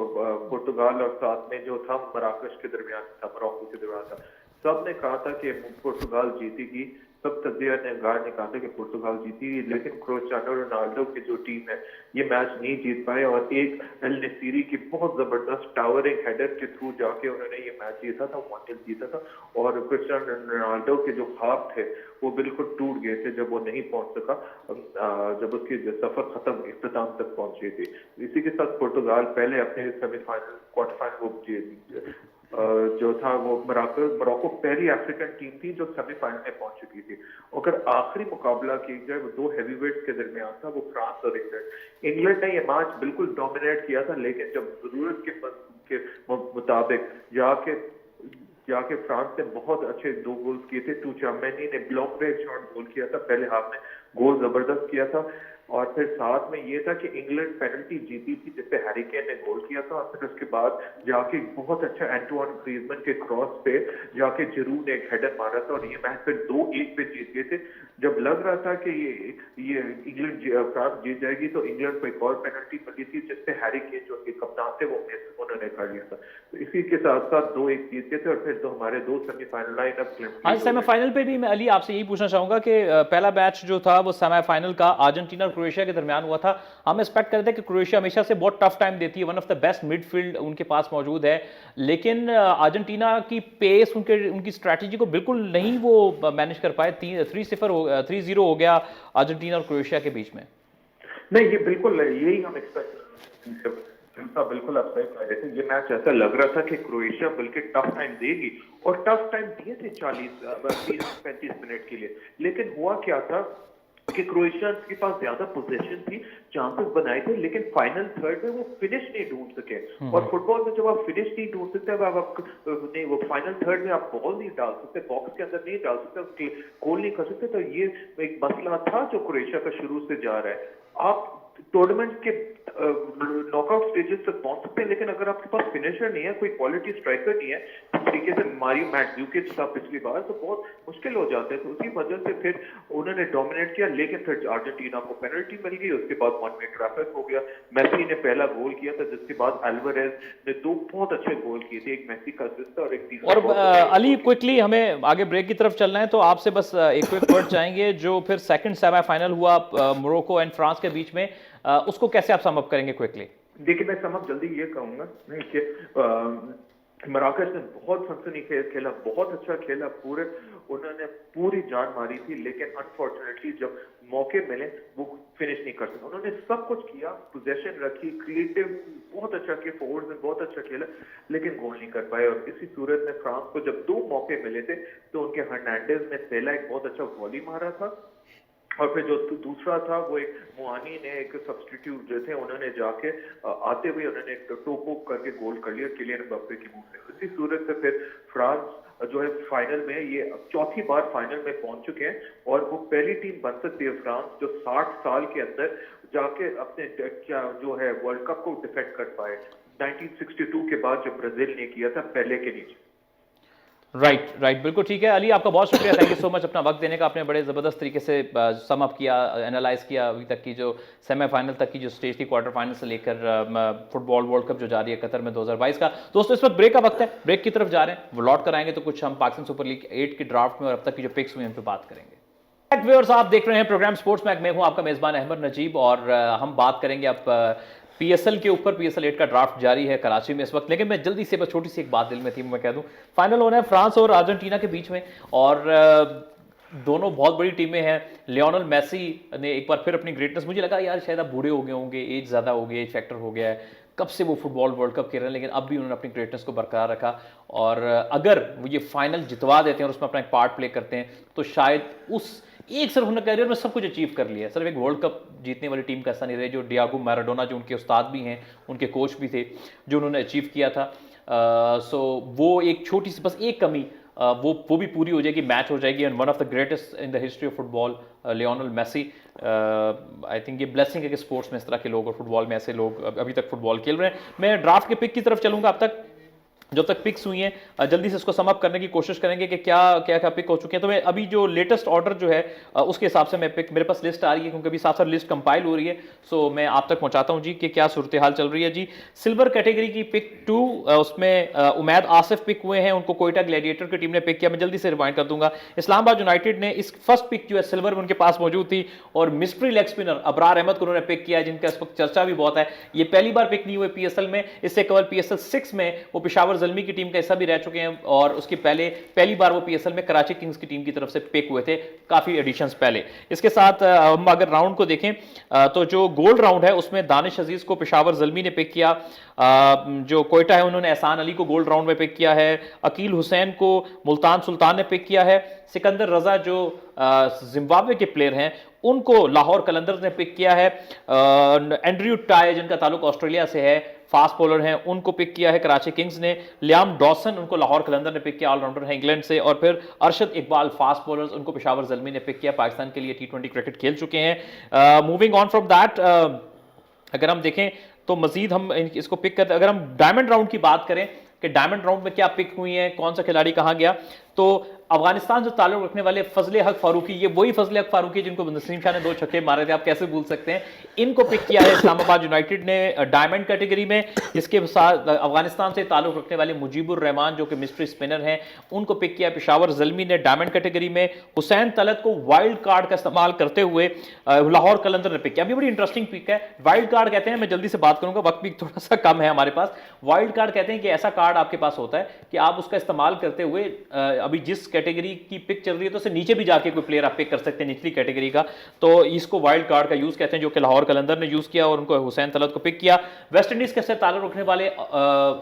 पुर्तगाल और साथ में जो था मराकश के दरमियान था, मोरक्को के दरमियान था। सब ने कहा था कि पुर्तगाल जीतेगी, सब तज्जियाकार ने कहा था कि पुर्तगाल जीतेगी, लेकिन क्रिस्टियानो रोनाल्डो की जो टीम है ये मैच नहीं जीत पाए, और एक एल नेसीरी की बहुत जबरदस्त टावरिंग हेडर के थ्रू जाके उन्होंने ये मैच जीता था, 1-0 जीता था। और क्रिस्टियानो रोनाल्डो के जो ख्वाब थे वो बिल्कुल टूट गए थे जब वो नहीं पहुंच सका, जब उसकी सफर खत्म इख्तिताम तक पहुंची थी। इसी के साथ पुर्तगाल पहले अपने सेमीफाइनल क्वार्टर फाइनल जो था वो मोरक्को पहली अफ्रीकन टीम थी जो सेमीफाइनल में पहुंच चुकी थी। अगर आखिरी मुकाबला की जाए वो 2 हेवीवेट्स के दरमियान था, वो फ्रांस और इंग्लैंड। इंग्लैंड ने ये मैच बिल्कुल डोमिनेट किया था, लेकिन जब जरूरत के मुताबिक जाके फ्रांस ने बहुत अच्छे 2 गोल किए थे। टूचेमेनी ने ब्लॉक ब्रेक शॉट गोल किया था पहले हाफ में, गोल जबरदस्त किया था। और फिर साथ में ये था कि इंग्लैंड पेनल्टी जीती थी जिसपे हैरी केन ने गोल किया था, और फिर उसके बाद जाके बहुत अच्छा एंटोइन ग्रीजमैन के क्रॉस पे जाके जिरू ने एक हेडर मारा था, और ये मैच फिर 2-1 पे जीत गए थे। जब लग रहा था कि ये इंग्लैंड फ्रांस जीत जाएगी तो इंग्लैंड को एक और पेनल्टी मिली थी जिसपे हैरी केन जो उनके कप्तान थे वो मिस उन्होंने कर लिया था। तो इसी के साथ साथ 2-1 जीत गए थे, और फिर तो हमारे 2 सेमीफाइनल लाइनअप आज सेमीफाइनल पे भी मैं अली आपसे यही पूछना चाहूंगा कि पहला मैच जो था वो सेमीफाइनल का अर्जेंटीना और क्रोएशिया के दरमियान हुआ था। हम एक्सपेक्ट करते थे कि क्रोएशिया हमेशा से बहुत टफ टाइम देती है, one of the best midfield उनके पास मौजूद है, लेकिन अर्जेंटीना की पेस उनकी स्ट्रैटेजी को बिल्कुल नहीं वो मैनेज कर पाए। 3-0 हो गया अर्जेंटीना और क्रोएशिया के बीच में। नहीं, ये बिल्कुल यही हम एक्सपेक्ट बिल्कुल आप सही कह रहे थे। ये मैच ऐसा लग रहा था कि क्रोएशिया बल्कि टफ टाइम देगी, और टफ टाइम दिए थे 40-35 मिनट के लिए, लेकिन हुआ क्या था कि क्रोएशिया के पास ज्यादा पोजीशन थी, चांसेस बनाए थे, लेकिन फाइनल थर्ड में वो फिनिश नहीं ढूंढ सके। और फुटबॉल में जब आप फिनिश नहीं ढूंढ सकते, अब आप नहीं, वो फाइनल थर्ड में आप बॉल नहीं डाल सकते, बॉक्स के अंदर नहीं डाल सकते, गोल नहीं कर सकते, तो ये एक मसला था जो क्रोएशिया का शुरू से जा रहा है। आप टूर्नामेंट के नॉकआउट स्टेजेस तक पहुंच सकते हैं, लेकिन अगर आपके पास फिनिशर नहीं है, कोई क्वालिटी स्ट्राइकर नहीं है, इस तरीके से मारियो मैंड्ज़ूकिच था पिछली बार, तो बहुत मुश्किल हो जाता है। तो उसी वजह से फिर उन्होंने डोमिनेट किया, लेकिन फिर अर्जेंटीना को पेनल्टी मिल गई, उसके बाद 1 वे ट्रैफिक हो गया। मेसी ने पहला गोल किया था, जिसके बाद अल्वारेज ने 2 बहुत अच्छे गोल किए थे, एक मेसी का असिस्ट था और एक तीसरा। और अली क्विकली हमें आगे ब्रेक की तरफ चलना है, तो आपसे बस एक क्विक वर्ड चाहेंगे जो फिर सेकंड सेमीफाइनल हुआ मोरक्को एंड फ्रांस के बीच में, उसको कैसे आप समअप करेंगे क्विकली? देखिए, मैं समझ जल्दी ये कहूंगा कि मराकश ने बहुत सनसनीखेज खेला, बहुत अच्छा खेला, उन्होंने पूरी जान मारी थी, लेकिन अनफॉर्चुनेटली जब मौके मिले वो फिनिश नहीं कर सके। उन्होंने सब कुछ किया, पोजीशन रखी, क्रिएटिव बहुत अच्छा किया, फॉरवर्ड में बहुत अच्छा खेला, लेकिन गोल नहीं कर पाए। और इसी सूरत में फ्रांस को जब 2 मौके मिले थे तो उनके हर्नांडेज ने पहला एक बहुत अच्छा वॉली मारा था, और फिर जो दूसरा था वो एक मुआनी ने, एक सब्स्टिट्यूट जो थे, उन्होंने जाके आते हुए उन्होंने एक टोपो करके गोल कर लिया किलियन एम्बाप्पे की मुंह से। इसी सूरत से फिर फ्रांस जो है फाइनल में, ये चौथी बार फाइनल में पहुंच चुके हैं, और वो पहली टीम बन सकती है फ्रांस जो 60 साल के अंदर जाके अपने क्या जो है वर्ल्ड कप को डिफेंड कर पाए, 1962 के बाद जो ब्राजील ने किया था पहले के नीचे। राइट, बिल्कुल ठीक है अली, आपका बहुत शुक्रिया, थैंक यू सो मच अपना वक्त देने का। आपने बड़े ज़बरदस्त तरीके से सम अप किया, एनालाइज किया अभी तक की जो सेमीफाइनल तक की जो स्टेज थी, क्वार्टर फाइनल से लेकर फुटबॉल वर्ल्ड कप जो जारी है कतर में 2022 का। दोस्तों इस वक्त ब्रेक का वक्त है, ब्रेक की तरफ जा रहे हैं, वो लौट कर आएंगे तो कुछ हम पाकिस्तान सुपर लीग 8 की ड्राफ्ट में और अब तक की जो पिक्स हुई हैं उन पर बात करेंगे। व्यूअर्स, आप देख रहे हैं प्रोग्राम स्पोर्ट्स में, मैं हूं आपका मेजबान अहमद नजीब, और हम बात करेंगे अब पीएसएल के ऊपर पीएसएल 8 का ड्राफ्ट जारी है कराची में इस वक्त, लेकिन मैं जल्दी से बस छोटी सी एक बात दिल में थी, मैं कह दूं फाइनल होना है फ्रांस और अर्जेंटीना के बीच में, और दोनों बहुत बड़ी टीमें हैं। लियोनेल मेसी ने एक बार फिर अपनी ग्रेटनेस, मुझे लगा यार शायद आप बूढ़े हो गए होंगे, एज ज़्यादा हो गई, एज फैक्टर हो गया है, कब से वो फुटबॉल वर्ल्ड कप खेल रहे हैं, लेकिन अब भी उन्होंने अपनी ग्रेटनेस को बरकरार रखा, और अगर वो ये फाइनल जितवा देते हैं और उसमें अपना एक पार्ट प्ले करते हैं तो शायद उस एक सिर्फ उन्होंने करियर में सब कुछ अचीव कर लिया है। सिर्फ एक वर्ल्ड कप जीतने वाली टीम का ऐसा नहीं रहे, जो डियागो मैराडोना जो उनके उस्ताद भी हैं, उनके कोच भी थे, जो उन्होंने अचीव किया था। सो वो एक छोटी सी बस एक कमी वो भी पूरी हो जाएगी, मैच हो जाएगी, and one of the greatest in the history of football Lionel Messi. I think ये ब्लेसिंग है कि स्पोर्ट्स में इस तरह के लोग और फुटबॉल में ऐसे लोग अभी तक फुटबॉल खेल रहे हैं। मैं ड्राफ्ट के पिक की तरफ चलूंगा, अब तक जब तक पिक्स हुई हैं जल्दी से इसको सम अप करने की कोशिश करेंगे कि क्या क्या क्या पिक हो चुके हैं। तो मैं अभी जो लेटेस्ट ऑर्डर जो है उसके हिसाब से मैं पिक, मेरे पास लिस्ट आ रही है क्योंकि अभी साथ साथ लिस्ट कंपाइल हो रही है, सो मैं आप तक पहुंचाता हूं जी कि क्या सूरत हाल चल रही है जी। सिल्वर कैटेगरी की पिक 2, उसमें उमैद आसिफ पिक हुए हैं, उनको कोयटा ग्लैडिएटर की टीम ने पिक किया। मैं जल्दी से रिवाइंड कर दूंगा। इस्लामाबाद यूनाइटेड ने इस फर्स्ट पिक जो है सिल्वर में उनके पास मौजूद थी, और mystery leg spinner Abrar Ahmed को उन्होंने पिक किया, जिनका इस वक्त चर्चा भी बहुत है। ये पहली बार पिक नहीं हुए पीएसएल में, इससे केवल पीएसएल 6 में वो पेशावर ज़ल्मी की टीम का हिस्सा भी रह चुके हैं, और उसके पहली बार वो पीएसएल में कराची किंग्स की टीम की तरफ से पिक हुए थे काफी एडिशंस पहले। इसके साथ हम अगर राउंड को देखें तो जो गोल्ड राउंड है उसमें दानिश अजीज को पेशावर ज़ल्मी ने पिक किया, जो कोयटा है उन्होंने एहसान अली को गोल्ड राउंड में पिक किया है, अकील हुसैन को मुल्तान सुल्तान ने पिक किया है, सिकंदर रजा जो जिम्बाब्वे के प्लेयर हैं उनको लाहौर कलंदर्स ने पिक किया है, एंड्रयू टाई जिनका ताल्लुक ऑस्ट्रेलिया से है, फास्ट बॉलर हैं, उनको पिक किया है कराची किंग्स ने, लियाम डॉसन उनको लाहौर कलंदर ने पिक किया, ऑलराउंडर है इंग्लैंड से, और फिर अरशद इकबाल फास्ट बॉलर्स उनको पेशावर ज़ल्मी ने पिक किया, पाकिस्तान के लिए T20 क्रिकेट खेल चुके हैं। मूविंग ऑन फ्रॉम दैट, अगर हम देखें तो मजीद हम इसको पिक करते, अगर हम डायमंड राउंड की बात करें कि डायमंड राउंड में क्या पिक हुई है, कौन सा खिलाड़ी कहां गया, तो अफगानिस्तान से ताल्लुक रखने वाले फजले हक फारूकी, ये वही फजले हक फारूकी जिनको नसीम शाह ने 2 छक्के मारे थे, आप कैसे भूल सकते हैं, इनको पिक किया है इस्लामाबाद यूनाइटेड ने डायमंड कैटेगरी में। इसके साथ अफगानिस्तान से ताल्लुक रखने वाले मुजीबुर रहमान जो कि मिस्ट्री स्पिनर हैं, उनको पिक किया पेशावर ज़ल्मी ने डायमंड कैटेगरी में। हुसैन तलत को वाइल्ड कार्ड का इस्तेमाल करते हुए लाहौर कलंदर ने पिक किया। अभी बड़ी इंटरेस्टिंग पिक है, वाइल्ड कार्ड कहते हैं, मैं जल्दी से बात करूंगा, वक्त भी थोड़ा सा कम है हमारे पास। वाइल्ड कार्ड कहते हैं कि ऐसा कार्ड आपके पास होता है कि आप उसका इस्तेमाल करते हुए अभी जिस कैटेगरी की पिक चल रही है तो उससे नीचे भी जाके कोई प्लेयर आप पिक कर सकते हैं निचली कैटेगरी का, तो इसको वाइल्ड कार्ड का यूज कहते हैं, जो कि लाहौर कलंदर ने यूज किया और उनको हुसैन तलत को पिक किया। वेस्ट इंडीज के साथ ताल्लुक रखने वाले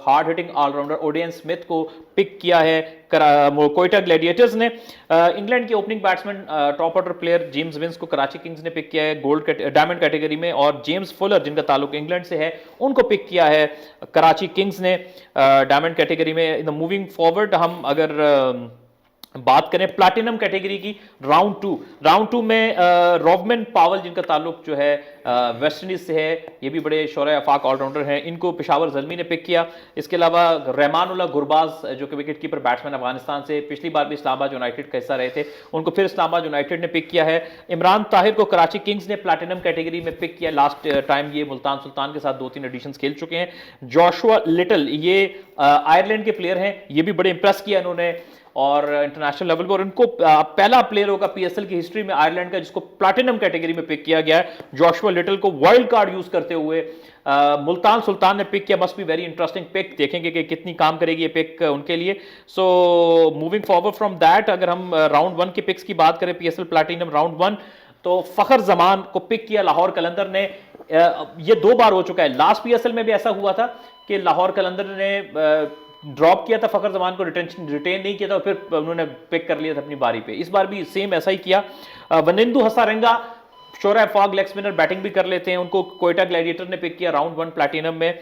hard hitting allrounder Odean Smith को पिक किया है कोयटा ग्लैडिएटर्स ने। इंग्लैंड के opening batsman top order player James Vince को कराची किंग्स ने पिक किया है डायमंड कैटेगरी में, और जेम्स फुलर जिनका ताल्लुक इंग्लैंड से है उनको पिक किया है कराची किंग्स ने डायमंड कैटेगरी में। इन मूविंग फॉरवर्ड हम अगर बात करें प्लैटिनम कैटेगरी की, राउंड 2 में रॉबमैन पावल जिनका ताल्लुक जो है वेस्ट इंडीज से है, ये भी बड़े शौरा आफाक ऑलराउंडर हैं, इनको पेशावर ज़ल्मी ने पिक किया। इसके अलावा रहमानुल्लाह गुरबाज जो कि विकेट कीपर बैट्समैन अफगानिस्तान से, पिछली बार भी इस्लामाबाद यूनाइटेड का हिस्सा रहे थे, उनको फिर इस्लामाबाद यूनाइटेड ने पिक किया है। इमरान ताहिर को कराची किंग्स ने प्लैटिनम कैटेगरी में पिक किया, लास्ट टाइम ये मुल्तान सुल्तान के साथ 2-3 एडिशंस खेल चुके हैं। जोशुआ लिटल ये आयरलैंड के प्लेयर हैं, ये भी बड़े इंप्रेस किया इन्होंने और इंटरनेशनल लेवल पर, और इनको पहला प्लेयर होगा पीएसएल की हिस्ट्री में आयरलैंड का जिसको प्लैटिनम कैटेगरी में पिक किया गया है। जोशुआ लिटल को वाइल्ड कार्ड यूज करते हुए मुल्तान सुल्तान ने पिक किया। Must be very interesting pick, देखेंगे कि कितनी काम करेगी ये पिक उनके लिए। So moving forward from that, अगर हम राउंड 1 की पिक्स की बात करें पीएसएल प्लैटिनम राउंड 1, तो फखर जमान को पिक किया लाहौर कलंदर ने। ये 2 बार हो चुका है, लास्ट पीएसएल में भी ऐसा हुआ था कि लाहौर कलंदर ने ड्रॉप किया था फखर जमान को, रिटेन नहीं किया था, फिर उन्होंने पिक कर लिया था अपनी बारी पे। इस बार भी सेम ऐसा ही किया। वनिंदु हसारंगा शोरा फॉग लेग स्पिनर, बैटिंग भी कर लेते हैं, उनको कोयटा ग्लैडिएटर ने पिक किया राउंड 1 प्लैटिनम में।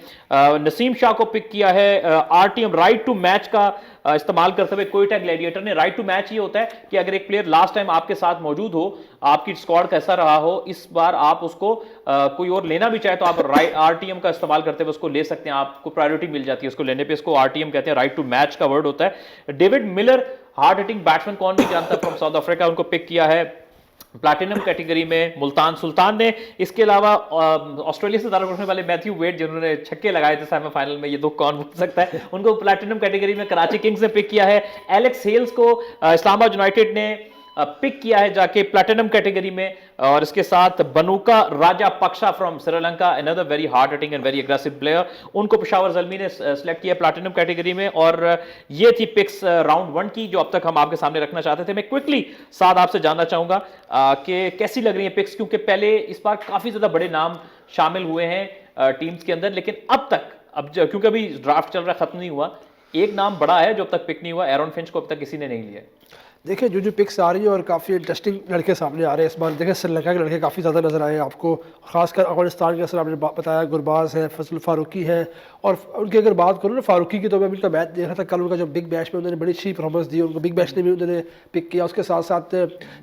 नसीम शाह को पिक किया है आरटीएम राइट टू मैच का इस्तेमाल करते हुए कोयटा ग्लैडिएटर ने। राइट टू मैच ये होता है कि अगर एक प्लेयर लास्ट टाइम आपके साथ मौजूद हो, आपकी स्क्वाड कैसा रहा हो, इस बार आप उसको कोई और लेना भी चाहे तो आप आरटीएम का इस्तेमाल करते हुए उसको ले सकते हैं, आपको प्रायोरिटी मिल जाती है उसको लेने पे। इसको आरटीएम कहते हैं, राइट टू मैच का वर्ड होता है। David Miller hard hitting batsman, कौन नहीं जानता, फ्रॉम साउथ अफ्रीका, उनको पिक किया है प्लैटिनम कैटेगरी में मुल्तान सुल्तान ने। इसके अलावा ऑस्ट्रेलिया से ताल्लुक रखने वाले मैथ्यू वेड जिन्होंने छक्के लगाए थे सेमीफाइनल में, ये 2 कौन भूल सकता है, उनको प्लैटिनम कैटेगरी में कराची किंग्स ने पिक किया है। एलेक्स हेल्स को इस्लामाबाद यूनाइटेड ने पिक किया है जाके प्लैटिनम कैटेगरी में, और इसके साथ Bhanuka Rajapaksa from Sri Lanka, another very hard hitting and very aggressive player, उनको पेशावर ज़ल्मी ने सेलेक्ट किया प्लैटिनम कैटेगरी में। और ये थी पिक्स राउंड 1 की जो अब तक हम आपके सामने रखना चाहते थे। मैं क्विकली साथ आपसे जानना चाहूंगा कि कैसी लग रही है पिक्स, क्योंकि पहले इस बार काफी ज्यादा बड़े नाम शामिल हुए हैं टीम्स के अंदर, लेकिन अब तक क्योंकि अभी ड्राफ्ट चल रहा, खत्म नहीं हुआ, एक नाम बड़ा है जो अब तक पिक नहीं हुआ, एरन फिंच को अब तक किसी ने नहीं लिया। देखिए जो पिक्स आ रही है और काफ़ी इंटरेस्टिंग लड़के सामने आ रहे हैं इस बार। देखिए श्रीलंका के लड़के काफ़ी ज़्यादा नज़र आए हैं आपको, खासकर अफगानिस्तान के असर आपने बताया, गुरबाज है, फजल फारूकी है, और उनकी अगर बात करूँ ना फारूकी की, तो मैं उनका मैच देख रहा था कल, उनका जो बिग बैश में उन्होंने बड़ी अच्छी परफॉर्मेंस दी, उनको बिग बैश ने भी उन्होंने पिक किया। उसके साथ साथ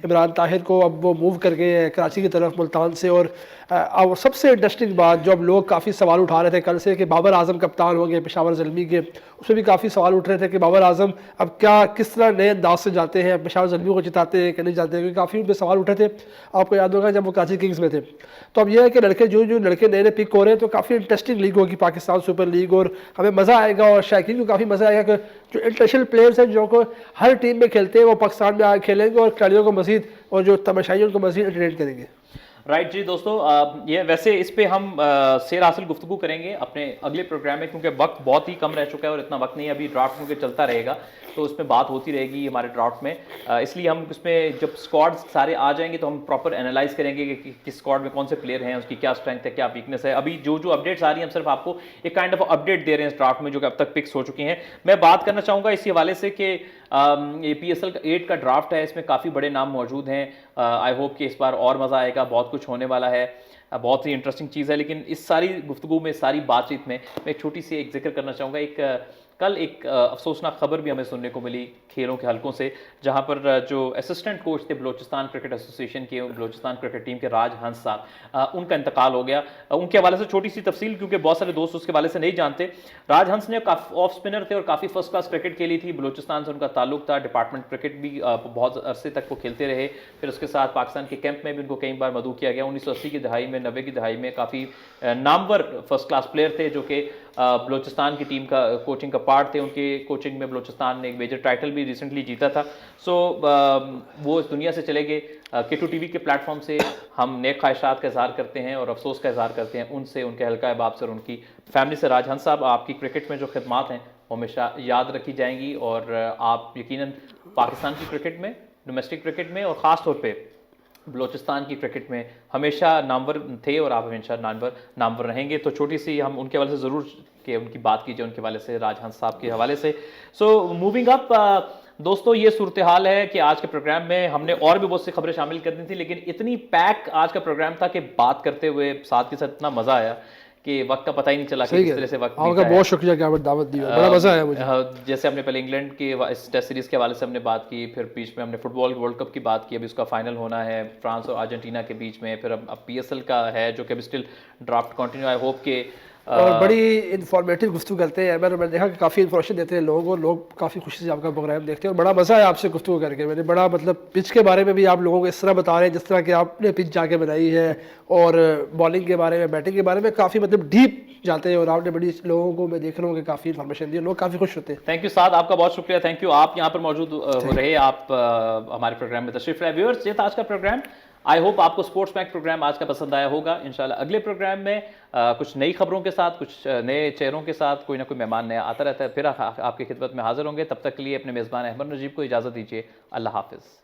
इमरान ताहिर को अब वो मूव कर गए हैं कराची की तरफ मुल्तान से। और अब सबसे इंटरेस्टिंग बात जो अब लोग काफ़ी सवाल उठा रहे थे कल से कि बाबर आजम कप्तान हो गए पेशावर ज़ल्मी के, उसमें भी काफ़ी सवाल उठ रहे थे कि बाबर आजम अब क्या किस तरह नए अंदाज से जाते हैं, पेशावर ज़ल्मी को जिताते हैं कि नहीं जाते हैं, क्योंकि काफ़ी उन पर सवाल उठे थे। आपको याद होगा जब वो कराची किंग्स में थे। तो अब यह है कि लड़के जो लड़के नए नए पिक हो रहे हैं, तो काफ़ी इंटरेस्टिंग लीग होगी पाकिस्तान सुपर लीग, और हमें मज़ा आएगा और शायकीन को काफ़ी मज़ा आएगा कि जो इंटरनेशनल प्लेयर्स हैं जो को हर टीम में खेलते हैं वो पाकिस्तान में आकर खेलेंगे और खिलाड़ियों को मज़ीद, और जो तमाशाई उनको मज़ीद एंटरटेन करेंगे। राइट जी दोस्तों, ये वैसे इस पे हम सेर हासिल गुफ्तगू करेंगे अपने अगले प्रोग्राम में, क्योंकि वक्त बहुत ही कम रह चुका है और इतना वक्त नहीं है अभी ड्राफ्ट क्योंकि चलता रहेगा, तो उसमें बात होती रहेगी हमारे ड्राफ्ट में। इसलिए हम उसमें जब स्क्वाड सारे आ जाएंगे तो हम प्रॉपर एनालाइज करेंगे कि किस स्क्वाड में कौन से प्लेयर हैं, उसकी क्या स्ट्रेंथ है, क्या वीकनेस है। अभी जो अपडेट्स आ रही हैं हम सिर्फ आपको एक काइंड ऑफ अपडेट दे रहे हैं इस ड्राफ्ट में जो कि अब तक पिक्स हो चुकी हैं। मैं बात करना चाहूँगा इसी हवाले से कि ये PSL 8 का ड्राफ्ट है, इसमें काफ़ी बड़े नाम मौजूद हैं। आई होप कि इस बार और मज़ा आएगा, बहुत कुछ होने वाला है, बहुत ही इंटरेस्टिंग चीज़ है। लेकिन इस सारी गुफ्तगू में, सारी बातचीत में मैं एक छोटी सी एक जिक्र करना चाहूँगा। कल एक अफसोसनाक खबर भी हमें सुनने को मिली खेलों के हलकों से, जहां पर जो असिस्टेंट कोच थे बलोचिस्तान क्रिकेट एसोसिएशन के, बलोचिस्तान क्रिकेट टीम के राज हंस साहब, उनका इंतकाल हो गया। उनके हवाले से छोटी सी तफसील, क्योंकि बहुत सारे दोस्त उसके हवाले से नहीं जानते। राज हंस ने काफ़ी ऑफ स्पिनर थे और काफ़ी फर्स्ट क्लास क्रिकेट खेली थी, बलोचिस्तान से उनका ताल्लुक था, डिपार्टमेंट क्रिकेट भी बहुत अरसे तक वो खेलते रहे। फिर उसके साथ पाकिस्तान के कैंप में भी उनको कई बार मदऊ किया गया। 1980 की दहाई में, 90 की दहाई में काफ़ी नामवर फर्स्ट क्लास प्लेयर थे जो कि बलोचिस्तान की टीम का कोचिंग का पार्ट थे। उनके कोचिंग में बलोचिस्तान ने एक मेजर टाइटल भी रिसेंटली जीता था। सो वो इस दुनिया से चले गए। K2 TV के प्लेटफॉर्म से हम नेक ख्वाहिशात का इजहार करते हैं और अफसोस का इजहार करते हैं उनसे, उनके हल्का अहबाब से और उनकी फैमिली से। राज हंस साहब, आपकी क्रिकेट में जो खिदमात हैं वो हमेशा याद रखी जाएंगी, और आप यकीनन पाकिस्तान की क्रिकेट में, डोमेस्टिक क्रिकेट में और ख़ास तौर पे बलोचिस्तान की क्रिकेट में हमेशा नामवर थे और आप हमेशा नामवर रहेंगे। तो छोटी सी हम उनके हवाले से ज़रूर कि उनकी बात कीजिए, उनके हवाले से, राज हंस साहब के हवाले से। सो मूविंग अप दोस्तों, ये सूरत हाल है कि आज के प्रोग्राम में हमने और भी बहुत सी खबरें शामिल कर दी थी, लेकिन इतनी पैक आज का प्रोग्राम था कि बात करते हुए साथ के साथ इतना मज़ा आया कि वक्त का पता ही नहीं चला कि किस तरह से वक्त आपका बहुत शुक्रिया कि आपने दावत दी, बड़ा मजा आया मुझे। जैसे हमने पहले इंग्लैंड के इस टेस्ट सीरीज के हवाले से हमने बात की, फिर बीच में हमने फुटबॉल वर्ल्ड कप की बात की, अभी उसका फाइनल होना है फ्रांस और अर्जेंटीना के बीच में, फिर अब PSL का है जो कि अभी still draft continue. I hope के और बड़ी इन्फॉर्मेटिव गुफ्तगू करते हैं। मैंने देखा कि काफ़ी इन्फॉर्मेशन देते हैं लोगों को, लोग काफ़ी खुशी से आपका प्रोग्राम देखते हैं और बड़ा मज़ा है आपसे गुफ्तगू करके। मैंने बड़ा मतलब पिच के बारे में भी आप लोगों को इस तरह बता रहे हैं जिस तरह कि आपने पिच जाके बनाई है, और बॉलिंग के बारे में, बैटिंग के बारे में काफ़ी मतलब डीप जाते हैं, और आपने बड़ी लोगों को मैं देख रहा हूँ कि काफ़ी इन्फॉर्मेशन दी, लोग काफ़ी खुश होते हैं। थैंक यू साद, आपका बहुत शुक्रिया, थैंक यू। आप यहाँ पर मौजूद रहे, आप हमारे प्रोग्राम में तशरीफ लाए। व्यूअर्स, ये था आज का प्रोग्राम। आई होप आपको स्पोर्ट्स मैक प्रोग्राम आज का पसंद आया होगा। इंशाल्लाह अगले प्रोग्राम में कुछ नई खबरों के साथ, कुछ नए चेहरों के साथ, कोई ना कोई मेहमान नया आता रहता है, फिर आपकी खिदमत में हाजिर होंगे। तब तक के लिए अपने मेज़बान अहमद नजीब को इजाज़त दीजिए। अल्लाह हाफिज़।